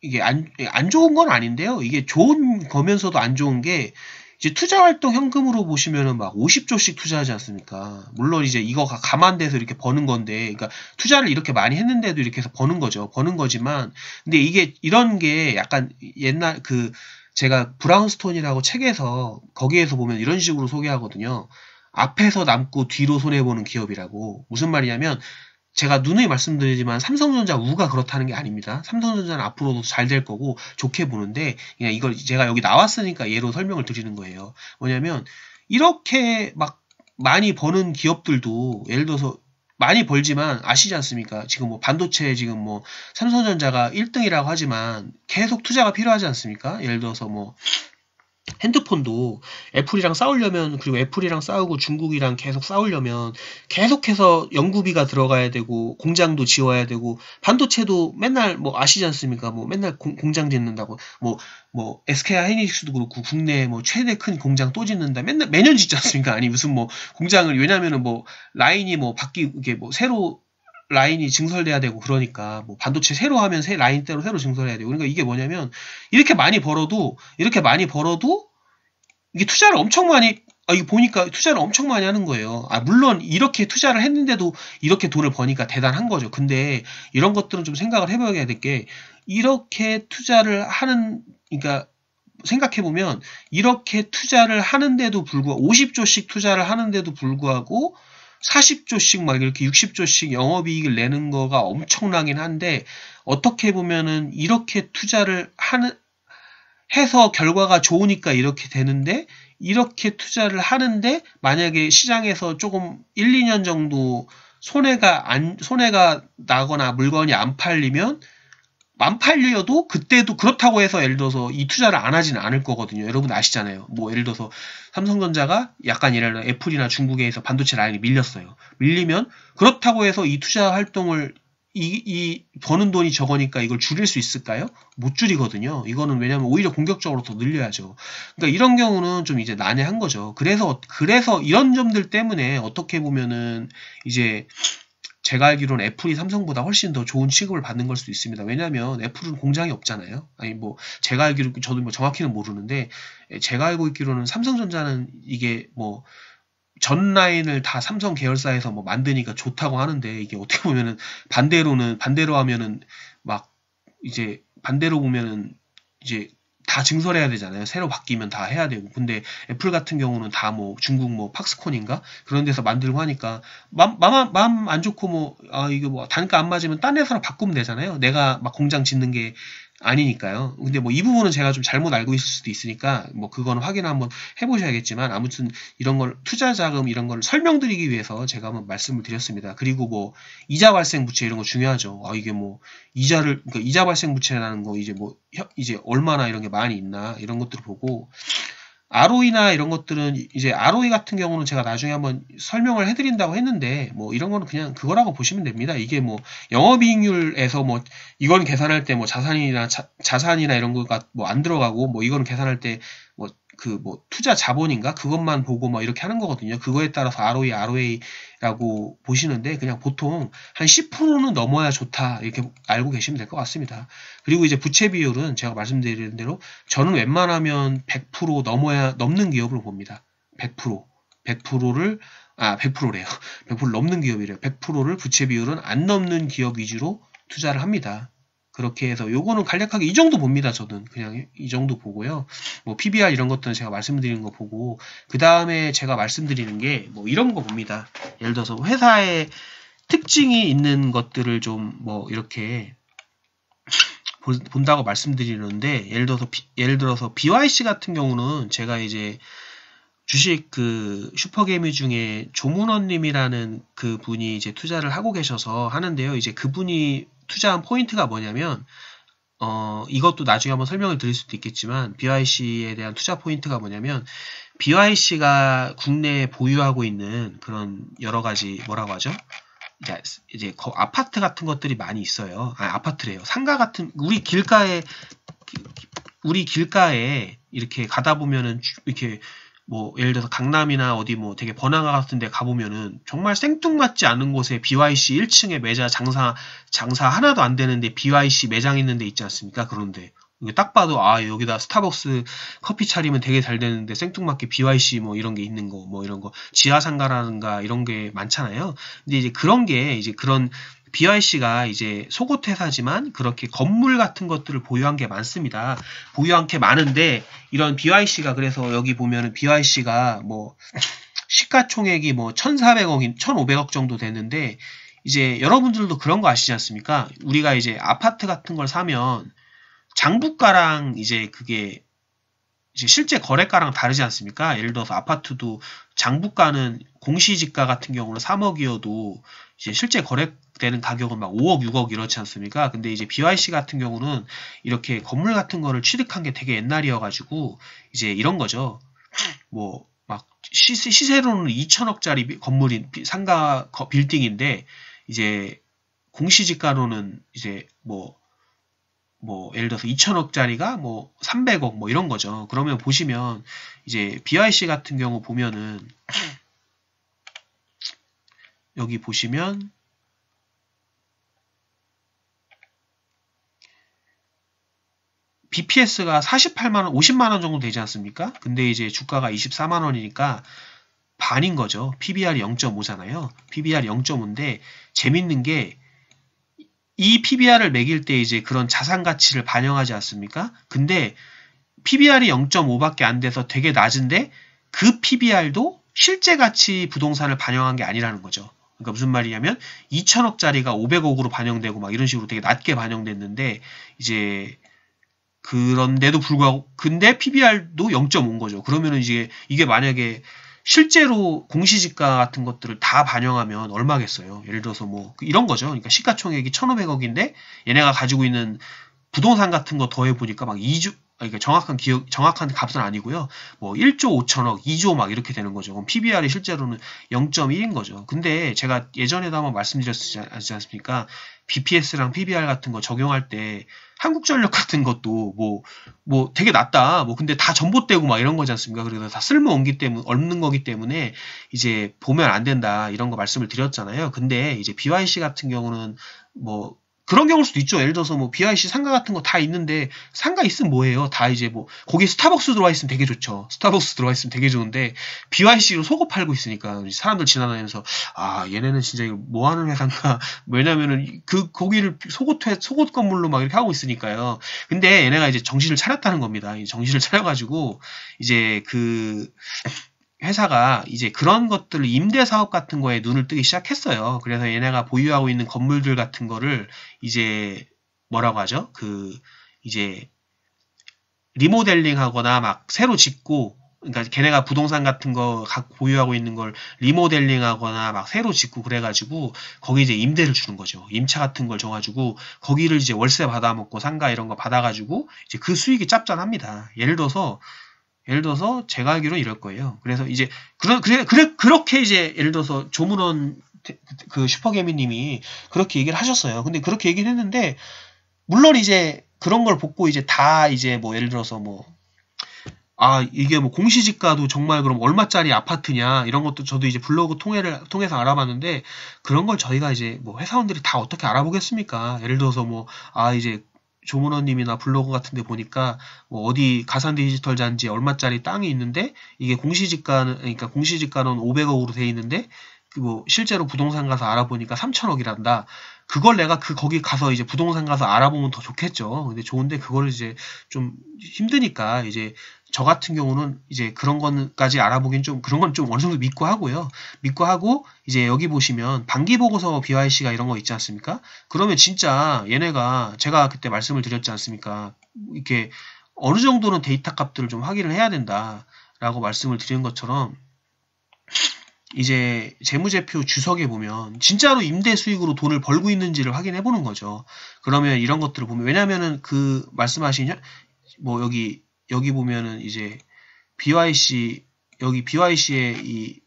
이게 안 좋은 건 아닌데요. 이게 좋은 거면서도 안 좋은 게 이제 투자활동 현금으로 보시면은 막 50조씩 투자하지 않습니까? 물론 이제 이거가 감안돼서 이렇게 버는 건데, 그러니까 투자를 이렇게 많이 했는데도 이렇게 해서 버는 거죠. 버는 거지만, 근데 이게 이런 게 약간 옛날 제가 브라운스톤이라고 책에서 거기에서 보면 이런 식으로 소개하거든요. 앞에서 남고 뒤로 손해보는 기업이라고. 무슨 말이냐면 제가 누누이 말씀드리지만 삼성전자 우가 그렇다는 게 아닙니다. 삼성전자는 앞으로도 잘 될 거고 좋게 보는데 그냥 이걸 제가 여기 나왔으니까 예로 설명을 드리는 거예요. 뭐냐면 이렇게 막 많이 버는 기업들도 예를 들어서 많이 벌지만 아시지 않습니까? 지금 뭐 반도체 지금 뭐 삼성전자가 1등이라고 하지만 계속 투자가 필요하지 않습니까? 예를 들어서 뭐 핸드폰도 애플이랑 싸우려면 그리고 애플이랑 싸우고 중국이랑 계속 싸우려면 계속해서 연구비가 들어가야 되고 공장도 지어야 되고 반도체도 맨날 뭐 아시지 않습니까? 뭐 맨날 공장 짓는다고 뭐 SK 하이닉스도 그렇고 국내 뭐 최대 큰 공장 또 짓는다 맨날 매년 짓지 않습니까? 아니 무슨 뭐 공장을 왜냐면은 뭐 라인이 뭐 이게 뭐 새로 라인이 증설돼야 되고 그러니까 뭐 반도체 새로 하면 새 라인대로 새로 증설해야 되고 그러니까 이게 뭐냐면 이렇게 많이 벌어도 이게 투자를 엄청 많이 이게 보니까 투자를 엄청 많이 하는 거예요. 물론 이렇게 투자를 했는데도 이렇게 돈을 버니까 대단한 거죠. 근데 이런 것들은 좀 생각을 해봐야 될 게 이렇게 투자를 하는 그러니까 생각해보면 이렇게 투자를 하는데도 불구하고 50조씩 투자를 하는데도 불구하고 40조씩 막 이렇게 60조씩 영업이익을 내는 거가 엄청나긴 한데 어떻게 보면은 이렇게 투자를 해서 결과가 좋으니까 이렇게 되는데 이렇게 투자를 하는데 만약에 시장에서 조금 1, 2년 정도 손해가 나거나 물건이 안 팔려도 그때도 그렇다고 해서 예를 들어서 이 투자를 안 하지는 않을 거거든요. 여러분 아시잖아요. 뭐 예를 들어서 삼성전자가 약간 예를 들어 애플이나 중국에서 반도체 라인이 밀렸어요. 밀리면 그렇다고 해서 이 투자 활동을 이 버는 돈이 적으니까 이걸 줄일 수 있을까요? 못 줄이거든요. 이거는 왜냐면 오히려 공격적으로 더 늘려야죠. 그러니까 이런 경우는 좀 이제 난해한 거죠. 그래서 이런 점들 때문에 어떻게 보면은 이제 제가 알기로는 애플이 삼성보다 훨씬 더 좋은 취급을 받는 걸 수도 있습니다. 왜냐하면 애플은 공장이 없잖아요. 아니 뭐 제가 알기로 저도 뭐 정확히는 모르는데 제가 알고 있기로는 삼성전자는 이게 뭐 전 라인을 다 삼성 계열사에서 뭐 만드니까 좋다고 하는데 이게 어떻게 보면은 반대로 하면은 막 이제 반대로 보면은 이제 다 증설해야 되잖아요. 새로 바뀌면 다 해야 되고. 근데 애플 같은 경우는 다 뭐 중국 뭐 팍스콘인가 그런 데서 만들고 하니까 마음 안 좋고 뭐 이거 뭐 단가 안 맞으면 딴 회사로 바꾸면 되잖아요. 내가 막 공장 짓는 게 아니니까요. 근데 뭐 이 부분은 제가 좀 잘못 알고 있을 수도 있으니까 뭐 그거는 확인 한번 해보셔야겠지만 아무튼 이런 걸 투자 자금 이런 걸 설명드리기 위해서 제가 한번 말씀을 드렸습니다. 그리고 뭐 이자 발생 부채 이런 거 중요하죠. 이게 뭐 그러니까 이자 발생 부채라는 거 이제 얼마나 이런 게 많이 있나 이런 것들을 보고 ROE나 이런 것들은 이제 ROE 같은 경우는 제가 나중에 한번 설명을 해드린다고 했는데 뭐 이런 거는 그냥 그거라고 보시면 됩니다. 이게 뭐 영업이익률에서 뭐 이건 계산할 때 뭐 자산이나 이런 거가 뭐 안 들어가고 뭐 이거는 계산할 때 뭐 투자 자본인가 그것만 보고 뭐 이렇게 하는 거거든요. 그거에 따라서 ROE, ROA라고 보시는데 그냥 보통 한 10%는 넘어야 좋다 이렇게 알고 계시면 될 것 같습니다. 그리고 이제 부채 비율은 제가 말씀드린 대로 저는 웬만하면 100% 넘는 기업을 봅니다. 100%래요. 100% 넘는 기업이래요. 100%를 부채 비율은 안 넘는 기업 위주로 투자를 합니다. 그렇게 해서 요거는 간략하게 이 정도 봅니다. 저는 그냥 이 정도 보고요. 뭐 PBR 이런 것들은 제가 말씀드리는 거 보고 그 다음에 제가 말씀드리는 게 뭐 이런 거 봅니다. 예를 들어서 회사의 특징이 있는 것들을 좀 뭐 이렇게 본다고 말씀드리는데 예를 들어서 BYC 같은 경우는 제가 이제 주식 슈퍼개미 중에 조문원님이라는 그 분이 이제 투자를 하고 계셔서 하는데요. 이제 그분이 투자한 포인트가 뭐냐면 이것도 나중에 한번 설명을 드릴 수도 있겠지만 BYC에 대한 투자 포인트가 뭐냐면 BYC가 국내에 보유하고 있는 그런 여러 가지 뭐라고 하죠? 이제 아파트 같은 것들이 많이 있어요. 아파트래요. 상가 같은 우리 길가에 이렇게 가다 보면은 이렇게 뭐 예를 들어서 강남이나 어디 뭐 되게 번화가 같은 데 가보면은 정말 생뚱맞지 않은 곳에 BYC 1층에 매장 장사 하나도 안 되는데 BYC 매장 있는 데 있지 않습니까? 그런데 딱 봐도 여기다 스타벅스 커피 차리면 되게 잘 되는데 생뚱맞게 BYC 뭐 이런 게 있는 거 뭐 이런 거 지하상가라든가 이런 게 많잖아요. 근데 이제 그런 게 이제 그런 BYC가 이제 속옷 회사지만 그렇게 건물 같은 것들을 보유한 게 많습니다. 보유한 게 많은데 이런 BYC가 그래서 여기 보면은 BYC가 뭐 시가총액이 뭐 1,400억, 1,500억 정도 되는데 이제 여러분들도 그런 거 아시지 않습니까? 우리가 이제 아파트 같은 걸 사면 장부가랑 이제 그게 이제 실제 거래가랑 다르지 않습니까? 예를 들어서 아파트도 장부가는 공시지가 같은 경우는 3억이어도 이제 실제 거래되는 가격은 막 5억, 6억 이렇지 않습니까? 근데 이제 BYC 같은 경우는 이렇게 건물 같은 거를 취득한 게 되게 옛날이어가지고 이제 이런 거죠. 뭐 막 시세로는 2천억짜리 건물인 상가 빌딩인데 이제 공시지가로는 이제 뭐 예를 들어서 2천억짜리가 뭐 300억 뭐 이런 거죠. 그러면 보시면 이제 BYC 같은 경우 보면은 여기 보시면 BPS가 48만원, 50만원 정도 되지 않습니까? 근데 이제 주가가 24만원이니까 반인 거죠. PBR이 0.5잖아요. PBR이 0.5인데 재밌는 게 이 PBR을 매길 때 이제 그런 자산 가치를 반영하지 않습니까? 근데 PBR이 0.5밖에 안 돼서 되게 낮은데 그 PBR도 실제 가치 부동산을 반영한 게 아니라는 거죠. 그러니까 무슨 말이냐면 2천억짜리가 500억으로 반영되고 막 이런 식으로 되게 낮게 반영됐는데 이제 그런데도 불구하고 근데 PBR도 0.5인 거죠. 그러면은 이게 만약에 실제로 공시지가 같은 것들을 다 반영하면 얼마겠어요? 예를 들어서 뭐 이런 거죠. 그러니까 시가총액이 1,500억인데 얘네가 가지고 있는 부동산 같은 거 더해 보니까 막 2조 그러니까 정확한 값은 아니고요. 뭐 1조 5천억, 2조 막 이렇게 되는 거죠. 그럼 PBR이 실제로는 0.1인 거죠. 근데 제가 예전에도 한번 말씀드렸지 않습니까? BPS랑 PBR 같은 거 적용할 때 한국전력 같은 것도 뭐 되게 낮다. 뭐 근데 다 전봇대고 막 이런 거지 않습니까? 그래서 다 쓸모 없는 거기 때문에 이제 보면 안 된다. 이런 거 말씀을 드렸잖아요. 근데 이제 BYC 같은 경우는 뭐 그런 경우일 수도 있죠. 예를 들어서 뭐 BIC 상가 같은 거 다 있는데 상가 있으면 뭐예요? 다 이제 뭐 거기에 스타벅스 들어와 있으면 되게 좋죠. 스타벅스 들어와 있으면 되게 좋은데 BYC로 속옷 팔고 있으니까 사람들 지나다니면서 아 얘네는 진짜 이거 뭐 하는 회사인가? 왜냐면은 거기를 속옷 건물로 막 이렇게 하고 있으니까요. 근데 얘네가 이제 정신을 차렸다는 겁니다. 정신을 차려가지고 이제 회사가 이제 그런 것들을 임대 사업 같은 거에 눈을 뜨기 시작했어요. 그래서 얘네가 보유하고 있는 건물들 같은 거를 이제 뭐라고 하죠? 이제 리모델링 하거나 막 새로 짓고 그러니까 걔네가 부동산 같은 거 보유하고 있는 걸 리모델링 하거나 막 새로 짓고 그래가지고 거기 이제 임대를 주는 거죠. 임차 같은 걸 줘가지고 거기를 이제 월세 받아먹고 상가 이런 거 받아가지고 이제 그 수익이 짭짤합니다. 예를 들어서 제가 알기로 이럴 거예요. 그래서 이제 그렇게 이제 예를 들어서 조문원 그 슈퍼개미님이 그렇게 얘기를 하셨어요. 근데 그렇게 얘기를 했는데 물론 이제 그런 걸 보고 이제 다 이제 뭐 예를 들어서 뭐 이게 뭐 공시지가도 정말 그럼 얼마짜리 아파트냐 이런 것도 저도 이제 블로그 통해서 알아봤는데 그런 걸 저희가 이제 뭐 회사원들이 다 어떻게 알아보겠습니까? 예를 들어서 뭐 이제 조문원님이나 블로그 같은 데 보니까 뭐 어디 가산 디지털 잔지에 얼마짜리 땅이 있는데 이게 공시지가는 500억으로 돼 있는데 뭐 실제로 부동산 가서 알아보니까 3천억이란다. 그걸 내가 거기 가서 이제 부동산 가서 알아보면 더 좋겠죠. 근데 좋은데 그거를 이제 좀 힘드니까 이제 저 같은 경우는 이제 그런 거까지 알아보긴 그런 건 좀 어느 정도 믿고 하고요. 믿고 하고 이제 여기 보시면 반기 보고서 BYC가 이런 거 있지 않습니까? 그러면 진짜 얘네가 제가 그때 말씀을 드렸지 않습니까? 이렇게 어느 정도는 데이터 값들을 좀 확인을 해야 된다라고 말씀을 드린 것처럼 이제 재무제표 주석에 보면 진짜로 임대 수익으로 돈을 벌고 있는지를 확인해 보는 거죠. 그러면 이런 것들을 보면 왜냐면은 그 말씀하신 뭐 여기 보면은 이제 BYC의 이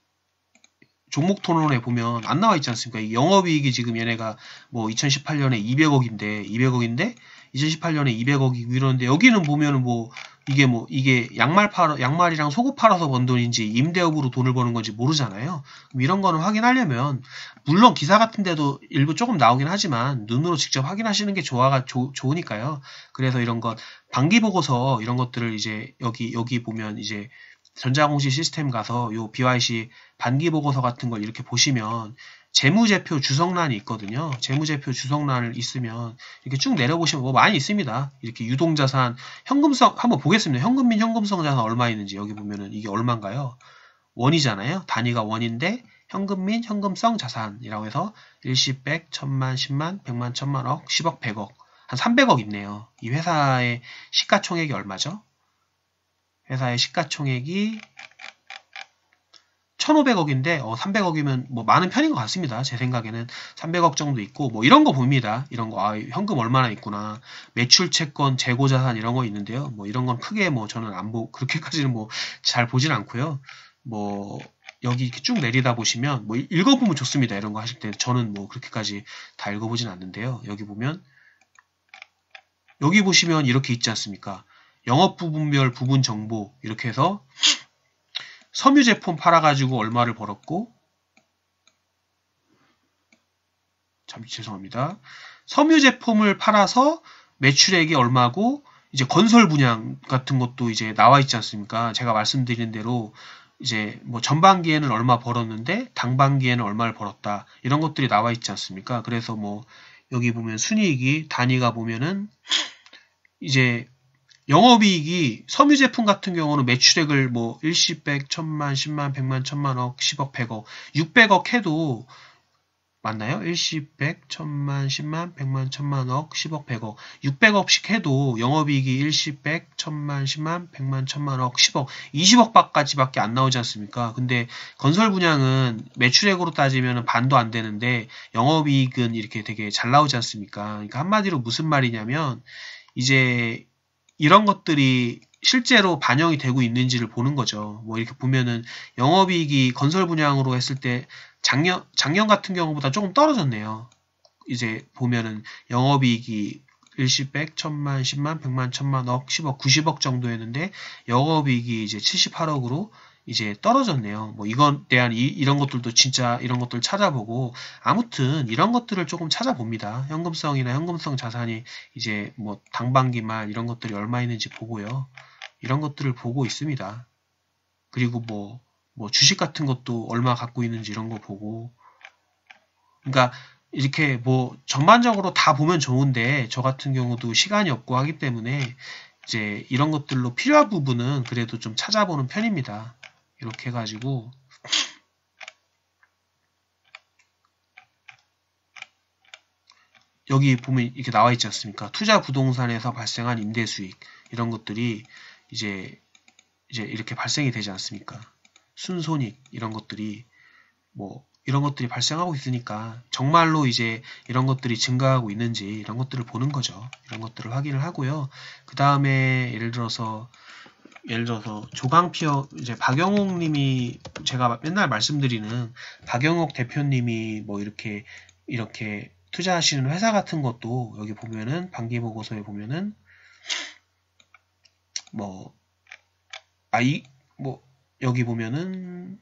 종목 토론에 보면 안 나와 있지 않습니까? 이 영업이익이 지금 얘네가 뭐 2018년에 200억인데 2018년에 200억이고 이러는데 여기는 보면은 뭐 이게 양말이랑 속옷 팔아서 번 돈인지 임대업으로 돈을 버는 건지 모르잖아요. 그럼 이런 거는 확인하려면 물론 기사 같은 데도 일부 조금 나오긴 하지만 눈으로 직접 확인하시는 게 좋으니까요. 그래서 이런 것 반기 보고서 이런 것들을 이제 여기 보면 이제 전자공시 시스템 가서 요 BYC 반기 보고서 같은 걸 이렇게 보시면 재무제표 주석란이 있거든요. 재무제표 주석란을 있으면 이렇게 쭉 내려보시면 뭐 많이 있습니다. 이렇게 유동자산, 현금성 한번 보겠습니다. 현금 및 현금성 자산 얼마 있는지 여기 보면은 이게 얼마인가요? 원이잖아요. 단위가 원인데 현금 및 현금성 자산이라고 해서 일시, 백, 천만, 10만, 100만, 1000만억, 10억, 100억 한 300억 있네요. 이 회사의 시가총액이 얼마죠? 회사의 시가총액이 1,500억인데 300억이면 뭐 많은 편인 것 같습니다. 제 생각에는 300억 정도 있고 뭐 이런 거 봅니다. 이런 거 현금 얼마나 있구나. 매출 채권, 재고 자산 이런 거 있는데요. 뭐 이런 건 크게 뭐 저는 그렇게까지는 뭐 잘 보진 않고요. 뭐 여기 이렇게 쭉 내리다 보시면 뭐 읽어보면 좋습니다. 이런 거 하실 때 저는 뭐 그렇게까지 다 읽어보진 않는데요. 여기 보시면 이렇게 있지 않습니까? 영업 부분별 부분 정보 이렇게 해서 섬유 제품 팔아가지고 얼마를 벌었고 죄송합니다. 섬유 제품을 팔아서 매출액이 얼마고 이제 건설 분양 같은 것도 이제 나와 있지 않습니까? 제가 말씀드린 대로 이제 뭐 전반기에는 얼마 벌었는데 당반기에는 얼마를 벌었다. 이런 것들이 나와 있지 않습니까? 그래서 뭐 여기 보면 순이익이 단위가 보면은 이제 영업이익이 섬유 제품 같은 경우는 매출액을 뭐 일시백, 천만, 십만, 백만, 천만억, 10억, 100억, 600억 해도 맞나요? 일시백, 천만, 십만, 백만, 천만억, 10억, 100억, 600억씩 해도 영업이익이 일시백, 천만, 십만, 백만, 천만억, 10억, 20억까지밖에 안 나오지 않습니까? 근데 건설 분양은 매출액으로 따지면 반도 안 되는데 영업이익은 이렇게 되게 잘 나오지 않습니까? 그러니까 한마디로 무슨 말이냐면 이제 이런 것들이 실제로 반영이 되고 있는지를 보는 거죠. 뭐 이렇게 보면은 영업이익이 건설 분양으로 했을 때 작년 같은 경우보다 조금 떨어졌네요. 이제 보면은 영업이익이 일시백, 천만, 십만, 백만, 천만억, 10억, 90억 정도였는데 영업이익이 이제 78억으로 이제 떨어졌네요. 뭐 이건 대한 이런 것들도 진짜 이런 것들 찾아보고 아무튼 이런 것들을 조금 찾아봅니다. 현금성이나 현금성 자산이 이제 뭐 당반기만 이런 것들이 얼마 있는지 보고요. 이런 것들을 보고 있습니다. 그리고 뭐 주식 같은 것도 얼마 갖고 있는지 이런 거 보고 그러니까 이렇게 뭐 전반적으로 다 보면 좋은데 저 같은 경우도 시간이 없고 하기 때문에 이제 이런 것들로 필요한 부분은 그래도 좀 찾아보는 편입니다. 이렇게 해가지고 여기 보면 이렇게 나와 있지 않습니까? 투자 부동산에서 발생한 임대 수익 이런 것들이 이제 이렇게 발생이 되지 않습니까? 순손익 이런 것들이 뭐 이런 것들이 발생하고 있으니까 정말로 이제 이런 것들이 증가하고 있는지 이런 것들을 보는 거죠. 이런 것들을 확인을 하고요. 그 다음에 예를 들어서 조강피어 이제 박영옥 님이 제가 맨날 말씀드리는 박영옥 대표님이 뭐 이렇게 투자하시는 회사 같은 것도 여기 보면은 반기보고서에 보면은 뭐 여기 보면은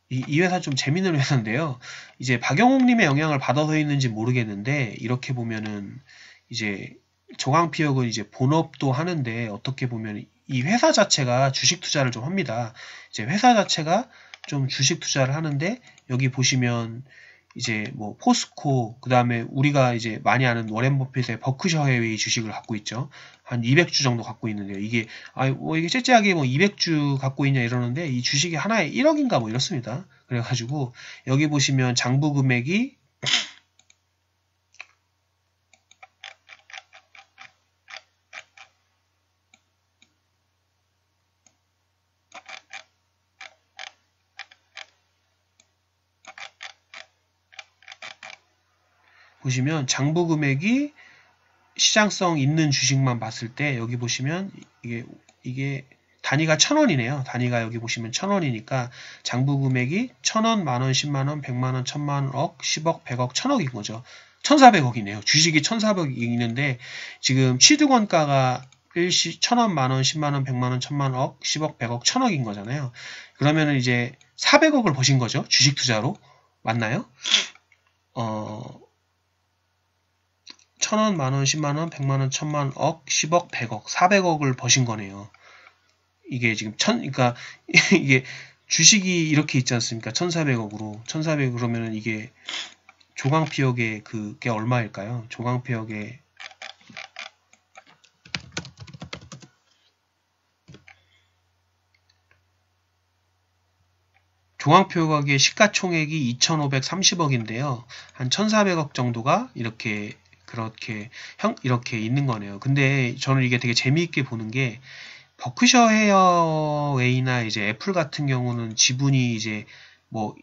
이 회사 좀 재밌는 회사인데요. 이제 박영옥님의 영향을 받아서 있는지 모르겠는데 이렇게 보면은 이제 조강피역은 이제 본업도 하는데 어떻게 보면 이 회사 자체가 주식 투자를 좀 합니다. 이제 회사 자체가 좀 주식 투자를 하는데 여기 보시면 이제 뭐 포스코 그 다음에 우리가 이제 많이 아는 워렌 버핏의 버크셔 해웨이 주식을 갖고 있죠. 한 200주 정도 갖고 있는데요. 이게 이게 째째하게 뭐 200주 갖고 있냐 이러는데 이 주식이 하나에 1억인가 뭐 이렇습니다. 그래가지고 여기 보시면 장부 금액이 장부 금액이 시장성 있는 주식만 봤을 때 여기 보시면 이게 단위가 1000원이네요. 단위가 여기 보시면 1000원이니까 장부 금액이 1000원, 만원, 10만원, 100만원, 1000만원, 억, 10억, 100억, 1000억인 거죠. 1400억이네요. 주식이 1400억이 있는데 지금 취득원가가 1000원, 만원, 10만원, 100만원, 1000만원, 억, 10억, 100억, 1000억인 거잖아요. 그러면은 이제 400억을 버신 거죠. 주식 투자로. 맞나요? 1000원, 만원, 10만원, 100만원, 1000만원, 억, 10억, 100억, 400억을 버신 거네요. 이게 지금 그러니까 이게 주식이 이렇게 있지 않습니까? 1400억으로. 1400 그러면은 이게 조강피역의 그게 얼마일까요? 조강피역의 조강피역의 시가총액이 2530억인데요. 한 1400억 정도가 이렇게 있는 거네요. 근데 저는 이게 되게 재미있게 보는 게 버크셔 헤어웨이나 이제 애플 같은 경우는 지분이 이제 뭐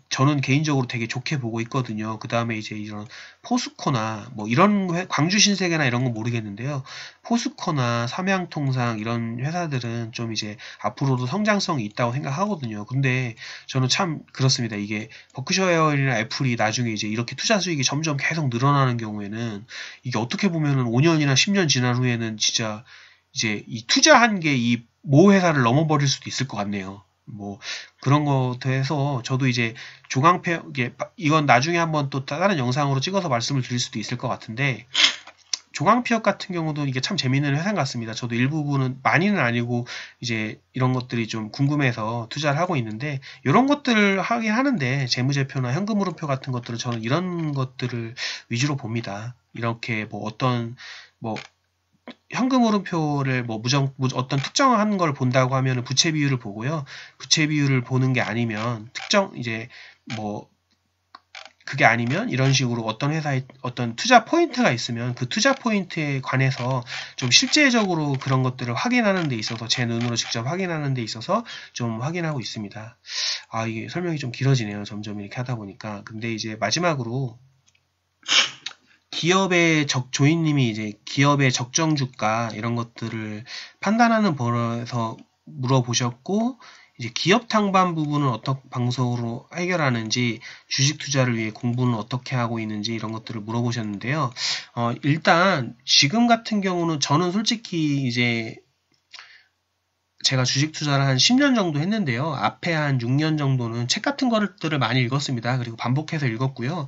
저는 개인적으로 되게 좋게 보고 있거든요. 그 다음에 이제 이런 포스코나 뭐 이런 광주 신세계나 이런 건 모르겠는데요. 포스코나 삼양통상 이런 회사들은 좀 이제 앞으로도 성장성이 있다고 생각하거든요. 근데 저는 참 그렇습니다. 이게 버크셔어웨이나 애플이 나중에 이제 이렇게 투자 수익이 점점 계속 늘어나는 경우에는 이게 어떻게 보면은 5년이나 10년 지난 후에는 진짜 이제 이 투자한 게 이 모 회사를 넘어버릴 수도 있을 것 같네요. 뭐 그런 것도 해서 저도 이제 조강표 이건 나중에 한번 또 다른 영상으로 찍어서 말씀을 드릴 수도 있을 것 같은데 조강피업 같은 경우도 이게 참 재밌는 회사 같습니다. 저도 일부분은 많이는 아니고 이제 이런 것들이 좀 궁금해서 투자를 하고 있는데 이런 것들을 하긴 하는데 재무제표나 현금흐름표 같은 것들은 저는 이런 것들을 위주로 봅니다. 이렇게 뭐 어떤 뭐 현금흐름표를 뭐 어떤 특정한 걸 본다고 하면 부채 비율을 보고요. 부채 비율을 보는 게 아니면 특정 이제 뭐 그게 아니면 이런 식으로 어떤 회사에 어떤 투자 포인트가 있으면 그 투자 포인트에 관해서 좀 실제적으로 그런 것들을 확인하는 데 있어서 제 눈으로 직접 확인하는 데 있어서 좀 확인하고 있습니다. 아, 이게 설명이 좀 길어지네요. 점점 이렇게 하다 보니까. 근데 이제 마지막으로 조이님이 이제 기업의 적정 주가 이런 것들을 판단하는 번호에서 물어보셨고, 이제 기업 탕반 부분은 어떤 방식으로 해결하는지, 주식 투자를 위해 공부는 어떻게 하고 있는지 이런 것들을 물어보셨는데요. 일단 지금 같은 경우는 저는 솔직히 이제 제가 주식 투자를 한 10년 정도 했는데요. 앞에 한 6년 정도는 책 같은 것들을 많이 읽었습니다. 그리고 반복해서 읽었고요.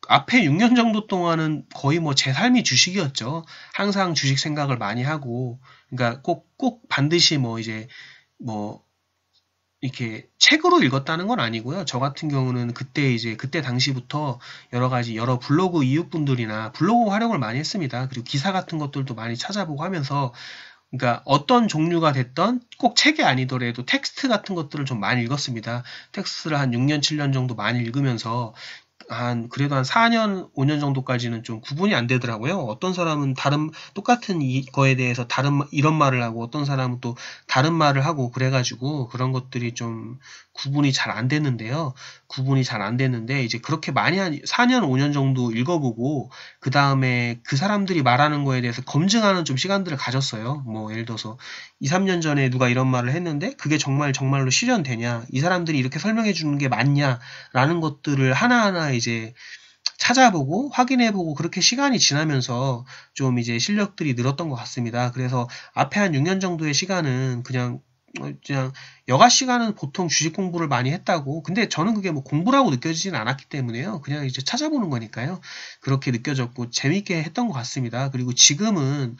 앞에 6년 정도 동안은 거의 뭐 제 삶이 주식이었죠. 항상 주식 생각을 많이 하고, 그러니까 꼭 반드시 뭐 이제 뭐 이렇게 책으로 읽었다는 건 아니고요. 저 같은 경우는 그때 당시부터 여러 블로그 이웃분들이나 블로그 활용을 많이 했습니다. 그리고 기사 같은 것들도 많이 찾아보고 하면서 그러니까 어떤 종류가 됐던 꼭 책이 아니더라도 텍스트 같은 것들을 좀 많이 읽었습니다. 텍스트를 한 6년, 7년 정도 많이 읽으면서 그래도 한 4년, 5년 정도까지는 좀 구분이 안 되더라고요. 어떤 사람은 똑같은 거에 대해서 이런 말을 하고, 어떤 사람은 또 다른 말을 하고, 그래가지고, 그런 것들이 좀 구분이 잘 안 됐는데요. 구분이 잘 안 됐는데, 이제 그렇게 많이 한 4년, 5년 정도 읽어보고, 그 다음에 그 사람들이 말하는 거에 대해서 검증하는 좀 시간들을 가졌어요. 뭐, 예를 들어서, 2, 3년 전에 누가 이런 말을 했는데, 그게 정말로 실현되냐? 이 사람들이 이렇게 설명해 주는 게 맞냐? 라는 것들을 하나하나 이제 찾아보고 확인해보고 그렇게 시간이 지나면서 좀 이제 실력들이 늘었던 것 같습니다. 그래서 앞에 한 6년 정도의 시간은 그냥 여가 시간은 보통 주식 공부를 많이 했다고. 근데 저는 그게 뭐 공부라고 느껴지진 않았기 때문에요. 그냥 이제 찾아보는 거니까요. 그렇게 느껴졌고 재밌게 했던 것 같습니다. 그리고 지금은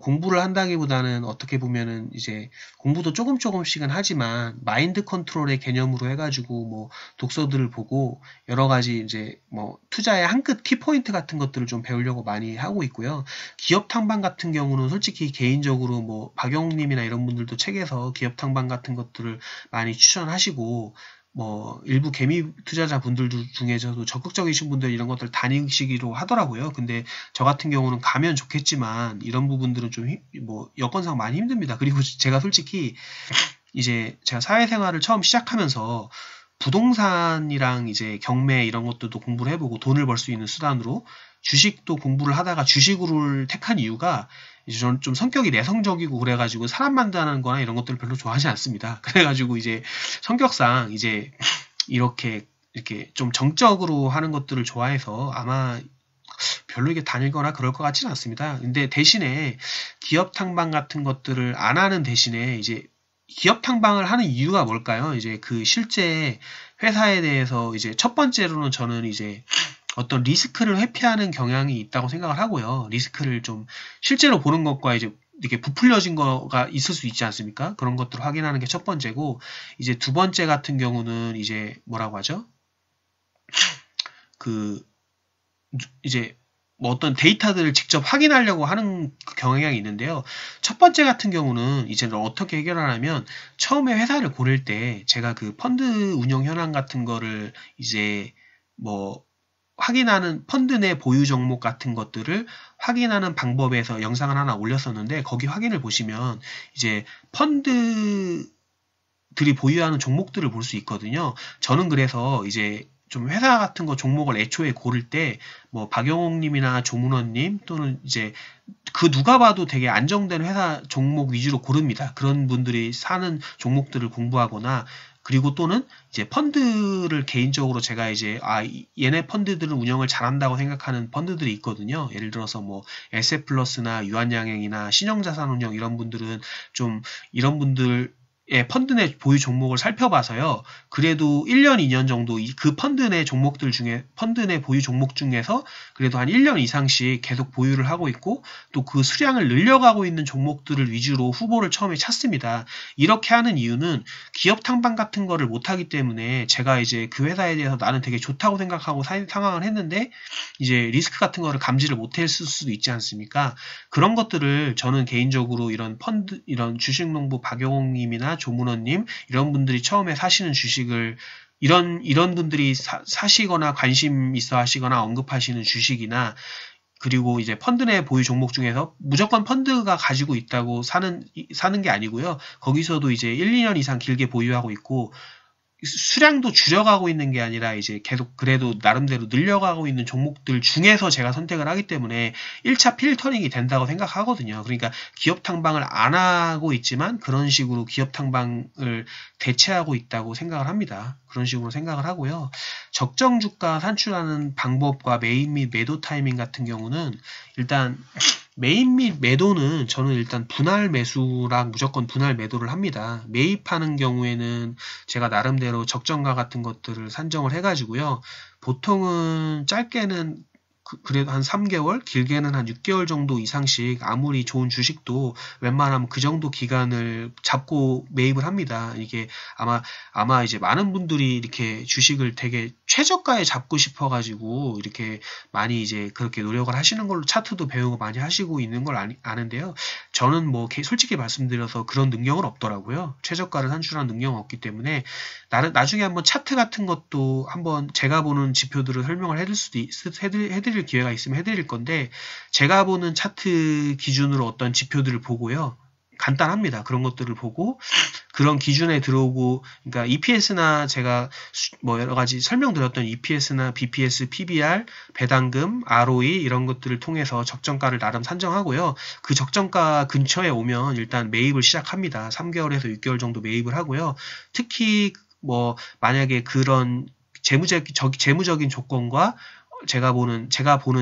공부를 한다기보다는 어떻게 보면은 이제 공부도 조금씩은 하지만 마인드 컨트롤의 개념으로 해가지고 뭐 독서들을 보고 여러 가지 이제 뭐 투자의 한 끗 키포인트 같은 것들을 좀 배우려고 많이 하고 있고요. 기업 탕반 같은 경우는 솔직히 개인적으로 뭐 박영욱님이나 이런 분들도 책에서 기업 탕반 같은 것들을 많이 추천하시고 뭐 일부 개미 투자자 분들 중에서도 적극적이신 분들 이런 것들 다니시기로 하더라고요. 근데 저 같은 경우는 가면 좋겠지만 이런 부분들은 좀 뭐 여건상 많이 힘듭니다. 그리고 제가 솔직히 이제 제가 사회생활을 처음 시작하면서 부동산이랑 이제 경매 이런 것들도 공부를 해보고 돈을 벌 수 있는 수단으로 주식도 공부를 하다가 주식을 택한 이유가 이제 저는 좀 성격이 내성적이고 그래가지고 사람 만나는 거나 이런 것들을 별로 좋아하지 않습니다. 그래가지고 이제 성격상 이제 이렇게 좀 정적으로 하는 것들을 좋아해서 아마 별로 이게 다닐거나 그럴 것 같지는 않습니다. 근데 대신에 기업 탕방 같은 것들을 안 하는 대신에 이제 기업 탕방을 하는 이유가 뭘까요? 이제 그 실제 회사에 대해서 이제 첫 번째로는 저는 이제 어떤 리스크를 회피하는 경향이 있다고 생각을 하고요. 리스크를 좀 실제로 보는 것과 이제 이렇게 부풀려진 거가 있을 수 있지 않습니까? 그런 것들을 확인하는 게 첫 번째고, 이제 두 번째 같은 경우는 이제 뭐라고 하죠? 이제 뭐 어떤 데이터들을 직접 확인하려고 하는 그 경향이 있는데요. 첫 번째 같은 경우는 이제 어떻게 해결하냐면 처음에 회사를 고를 때 제가 그 펀드 운영 현황 같은 거를 이제 뭐 확인하는 펀드 내 보유 종목 같은 것들을 확인하는 방법에서 영상을 하나 올렸었는데 거기 확인을 보시면 이제 펀드들이 보유하는 종목들을 볼 수 있거든요. 저는 그래서 이제 좀 회사 같은 거 종목을 애초에 고를 때 뭐 박영옥님이나 조문원님 또는 이제 그 누가 봐도 되게 안정된 회사 종목 위주로 고릅니다. 그런 분들이 사는 종목들을 공부하거나 그리고 또는 이제 펀드를 개인적으로 제가 이제 얘네 펀드들은 운영을 잘한다고 생각하는 펀드들이 있거든요. 예를 들어서 뭐 에셋플러스나 유한양행이나 신영자산운용 이런 분들은 좀 이런 분들 예, 펀드 내 보유 종목을 살펴봐서요. 그래도 1년, 2년 정도 그 펀드 내 종목들 중에, 펀드 내 보유 종목 중에서 그래도 한 1년 이상씩 계속 보유를 하고 있고 또 그 수량을 늘려가고 있는 종목들을 위주로 후보를 처음에 찾습니다. 이렇게 하는 이유는 기업 탕방 같은 거를 못하기 때문에 제가 이제 그 회사에 대해서 나는 되게 좋다고 생각하고 상황을 했는데 이제 리스크 같은 거를 감지를 못했을 수도 있지 않습니까? 그런 것들을 저는 개인적으로 이런 펀드, 이런 주식농부 박용님이나 조문원님 이런 분들이 처음에 사시는 주식을 이런 분들이 사시거나 관심 있어 하시거나 언급하시는 주식이나 그리고 이제 펀드 내 보유 종목 중에서 무조건 펀드가 가지고 있다고 사는 게 아니고요. 거기서도 이제 1, 2년 이상 길게 보유하고 있고 수량도 줄여가고 있는 게 아니라 이제 계속 그래도 나름대로 늘려가고 있는 종목들 중에서 제가 선택을 하기 때문에 1차 필터링이 된다고 생각하거든요. 그러니까 기업 탕방을 안 하고 있지만 그런 식으로 기업 탕방을 대체하고 있다고 생각을 합니다. 그런 식으로 생각을 하고요. 적정 주가 산출하는 방법과 매입 및 매도 타이밍 같은 경우는 일단 매입 및 매도는 저는 일단 분할 매수랑 무조건 분할 매도를 합니다. 매입하는 경우에는 제가 나름대로 적정가 같은 것들을 산정을 해가지고요. 보통은 짧게는 그래도 한 3개월, 길게는 한 6개월 정도 이상씩 아무리 좋은 주식도 웬만하면 그 정도 기간을 잡고 매입을 합니다. 이게 아마 이제 많은 분들이 이렇게 주식을 되게 최저가에 잡고 싶어가지고 이렇게 많이 이제 그렇게 노력을 하시는 걸로 차트도 배우고 많이 하시고 있는 걸 아는데요. 저는 뭐 솔직히 말씀드려서 그런 능력은 없더라고요. 최저가를 산출하는 능력은 없기 때문에 나중에 한번 차트 같은 것도 한번 제가 보는 지표들을 설명을 해드릴 기회가 있으면 해드릴 건데 제가 보는 차트 기준으로 어떤 지표들을 보고요. 간단합니다. 그런 것들을 보고 그런 기준에 들어오고 그러니까 EPS나 제가 뭐 여러 가지 설명드렸던 EPS나 BPS, PBR, 배당금, ROE 이런 것들을 통해서 적정가를 나름 산정하고요. 그 적정가 근처에 오면 일단 매입을 시작합니다. 3개월에서 6개월 정도 매입을 하고요. 특히 뭐 만약에 그런 재무적인 조건과 제가 보는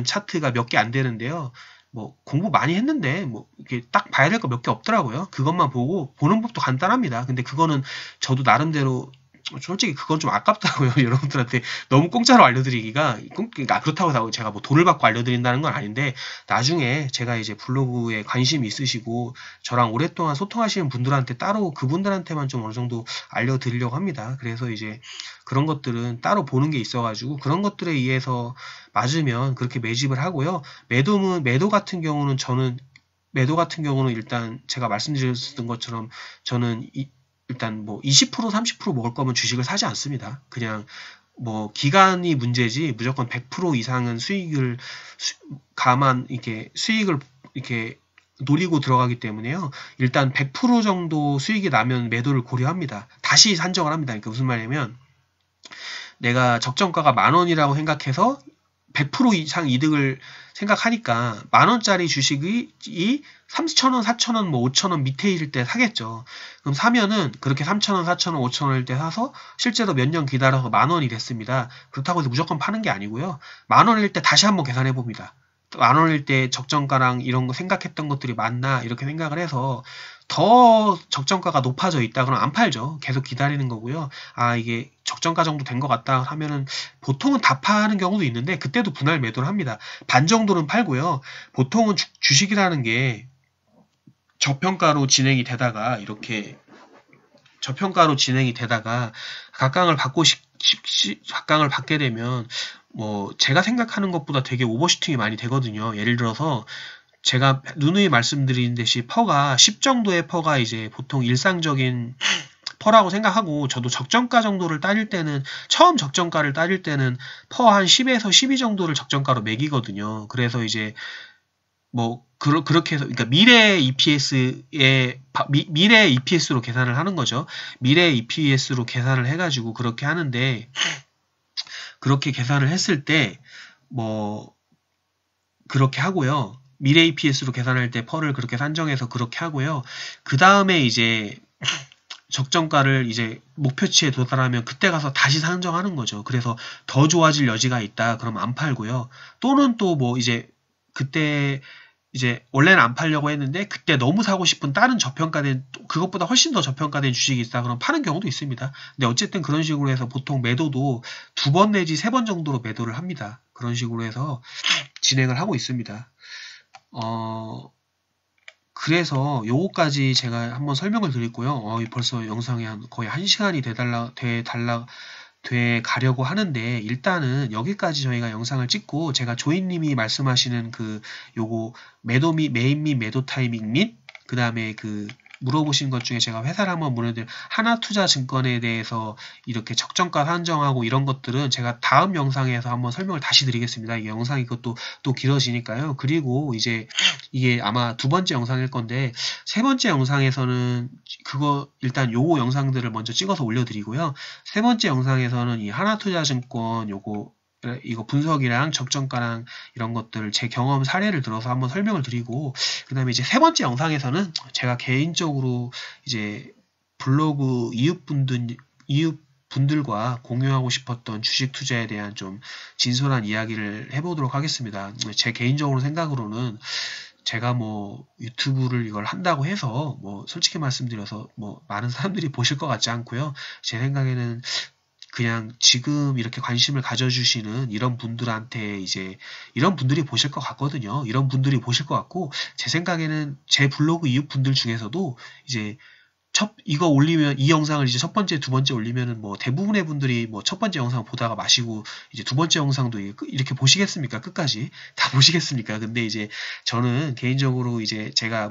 차트가 몇 개 안 되는데요. 뭐 공부 많이 했는데 뭐 이렇게 딱 봐야 될 거 몇 개 없더라고요. 그것만 보고 보는 법도 간단합니다. 근데 그거는 저도 나름대로 솔직히 그건 좀 아깝더라고요. 여러분들한테 너무 공짜로 알려드리기가 그러니까 그렇다고 해서 제가 뭐 돈을 받고 알려드린다는 건 아닌데 나중에 제가 이제 블로그에 관심이 있으시고 저랑 오랫동안 소통하시는 분들한테 따로 그분들한테만 좀 어느 정도 알려드리려고 합니다. 그래서 이제 그런 것들은 따로 보는 게 있어가지고 그런 것들에 의해서 맞으면 그렇게 매집을 하고요. 매도 같은 경우는 일단 제가 말씀드렸던 것처럼 저는 일단 뭐 20% 30% 먹을 거면 주식을 사지 않습니다. 그냥 뭐 기간이 문제지 무조건 100% 이상은 수익을 이렇게 노리고 들어가기 때문에요. 일단 100% 정도 수익이 나면 매도를 고려합니다. 다시 산정을 합니다. 그러니까 무슨 말이냐면 내가 적정가가 10,000원이라고 생각해서 100% 이상 이득을 생각하니까 10,000원짜리 주식이 3,000원, 4,000원, 뭐 5,000원 밑에일 때 사겠죠. 그럼 사면은 그렇게 3,000원, 4,000원, 5,000원일 때 사서 실제로 몇 년 기다려서 10,000원이 됐습니다. 그렇다고 해서 무조건 파는 게 아니고요. 10,000원일 때 다시 한번 계산해 봅니다. 10,000원일 때 적정가랑 이런 거 생각했던 것들이 맞나 이렇게 생각을 해서 더 적정가가 높아져 있다 그러면 안 팔죠. 계속 기다리는 거고요. 이게 적정가 정도 된 것 같다 하면은 보통은 다 파는 경우도 있는데 그때도 분할 매도를 합니다. 반 정도는 팔고요. 보통은 주식이라는 게 저평가로 진행이 되다가 각광을 받게 되면 뭐 제가 생각하는 것보다 되게 오버슈팅이 많이 되거든요. 예를 들어서 제가 누누이 말씀드린 듯이 퍼가 10 정도의 퍼가 이제 보통 일상적인 퍼라고 생각하고 저도 적정가 정도를 따질 때는 처음 적정가를 따질 때는 퍼 한 10에서 12 정도를 적정가로 매기거든요. 그래서 이제 뭐 그렇게 해서 그러니까 미래 EPS로 계산을 하는 거죠. 미래 EPS로 계산을 해가지고 그렇게 하는데 그렇게 계산을 했을 때 뭐 그렇게 하고요. 미래 EPS로 계산할 때 펄을 그렇게 산정해서 그렇게 하고요. 그 다음에 이제 적정가를 이제 목표치에 도달하면 그때 가서 다시 산정하는 거죠. 그래서 더 좋아질 여지가 있다. 그럼 안 팔고요. 또는 또 뭐 이제 그때 이제 원래는 안 팔려고 했는데 그때 너무 사고 싶은 다른 저평가된 그것보다 훨씬 더 저평가된 주식이 있다 그럼 파는 경우도 있습니다. 근데 어쨌든 그런 식으로 해서 보통 매도도 2번 내지 3번 정도로 매도를 합니다. 그런 식으로 해서 진행을 하고 있습니다. 그래서 요거까지 제가 한번 설명을 드렸고요. 벌써 영상이 거의 1시간이 돼 가려고 하는데 일단은 여기까지 저희가 영상을 찍고 제가 조이님이 말씀하시는 요거 매도 및 메인 및 매도 타이밍 및 그 다음에 물어보신 것 중에 제가 회사를 한번 물어드린 하나투자증권에 대해서 이렇게 적정가 산정하고 이런 것들은 제가 다음 영상에서 한번 설명을 다시 드리겠습니다. 이 영상이 그것도 또 길어지니까요. 그리고 이제 이게 아마 2번째 영상일 건데 3번째 영상에서는 일단 요거 영상들을 먼저 찍어서 올려드리고요. 3번째 영상에서는 이 하나투자증권 이거 분석이랑 적정가랑 이런 것들 제 경험 사례를 들어서 한번 설명을 드리고 그 다음에 이제 3번째 영상에서는 제가 개인적으로 이제 블로그 이웃분들과 공유하고 싶었던 주식 투자에 대한 좀 진솔한 이야기를 해보도록 하겠습니다. 제 개인적으로 생각으로는 제가 유튜브를 이걸 한다고 해서 솔직히 말씀드려서 많은 사람들이 보실 것 같지 않고요. 제 생각에는 그냥 지금 이렇게 관심을 가져주시는 이런 분들한테 이제 이런 분들이 보실 것 같거든요. 이런 분들이 보실 것 같고 제 생각에는 제 블로그 이웃 분들 중에서도 이제 이거 올리면 이 영상을 이제 첫 번째, 두 번째 올리면은 대부분의 분들이 첫 번째 영상 보다가 마시고 이제 두 번째 영상도 이렇게 보시겠습니까? 끝까지 다 보시겠습니까? 근데 이제 저는 개인적으로 이제 제가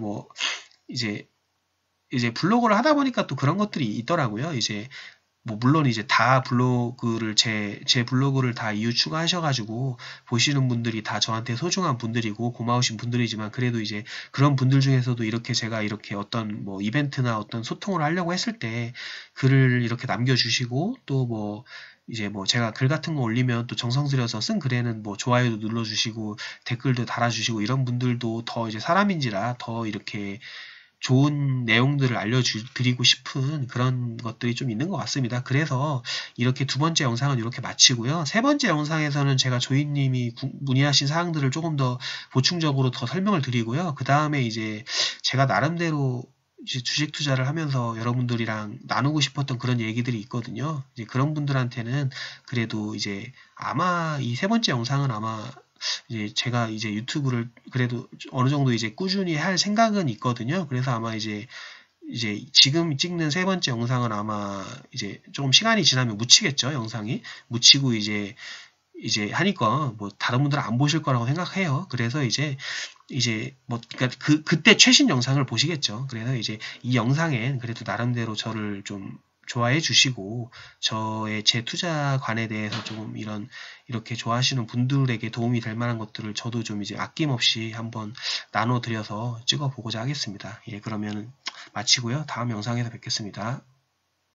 이제 블로그를 하다 보니까 또 그런 것들이 있더라고요. 이제 물론 이제 다 블로그를 제 블로그를 다 이웃 추가하셔가지고 보시는 분들이 다 저한테 소중한 분들이고 고마우신 분들이지만 그래도 이제 그런 분들 중에서도 이렇게 제가 이렇게 어떤 이벤트나 어떤 소통을 하려고 했을 때 글을 이렇게 남겨주시고 또 이제 제가 글 같은 거 올리면 또 정성 들여서 쓴 글에는 좋아요도 눌러주시고 댓글도 달아주시고 이런 분들도 더 이제 사람인지라 더 이렇게 좋은 내용들을 알려드리고 싶은 그런 것들이 좀 있는 것 같습니다. 그래서 이렇게 2번째 영상은 이렇게 마치고요. 3번째 영상에서는 제가 조이님이 문의하신 사항들을 조금 더 보충적으로 더 설명을 드리고요. 그 다음에 이제 제가 나름대로 이제 주식 투자를 하면서 여러분들이랑 나누고 싶었던 그런 얘기들이 있거든요. 이제 그런 분들한테는 그래도 이제 아마 이 3번째 영상은 아마 이제 제가 이제 유튜브를 그래도 어느 정도 이제 꾸준히 할 생각은 있거든요. 그래서 아마 이제 지금 찍는 3번째 영상은 아마 이제 조금 시간이 지나면 묻히겠죠. 영상이 묻히고 이제 하니까 다른 분들은 안 보실 거라고 생각해요. 그래서 이제 그러니까 그때 최신 영상을 보시겠죠. 그래서 이제 이 영상엔 그래도 나름대로 저를 좀 좋아해 주시고 제 투자관에 대해서 조금 이렇게 좋아하시는 분들에게 도움이 될 만한 것들을 저도 좀 이제 아낌없이 한번 나눠드려서 찍어보고자 하겠습니다. 예, 그러면 마치고요. 다음 영상에서 뵙겠습니다.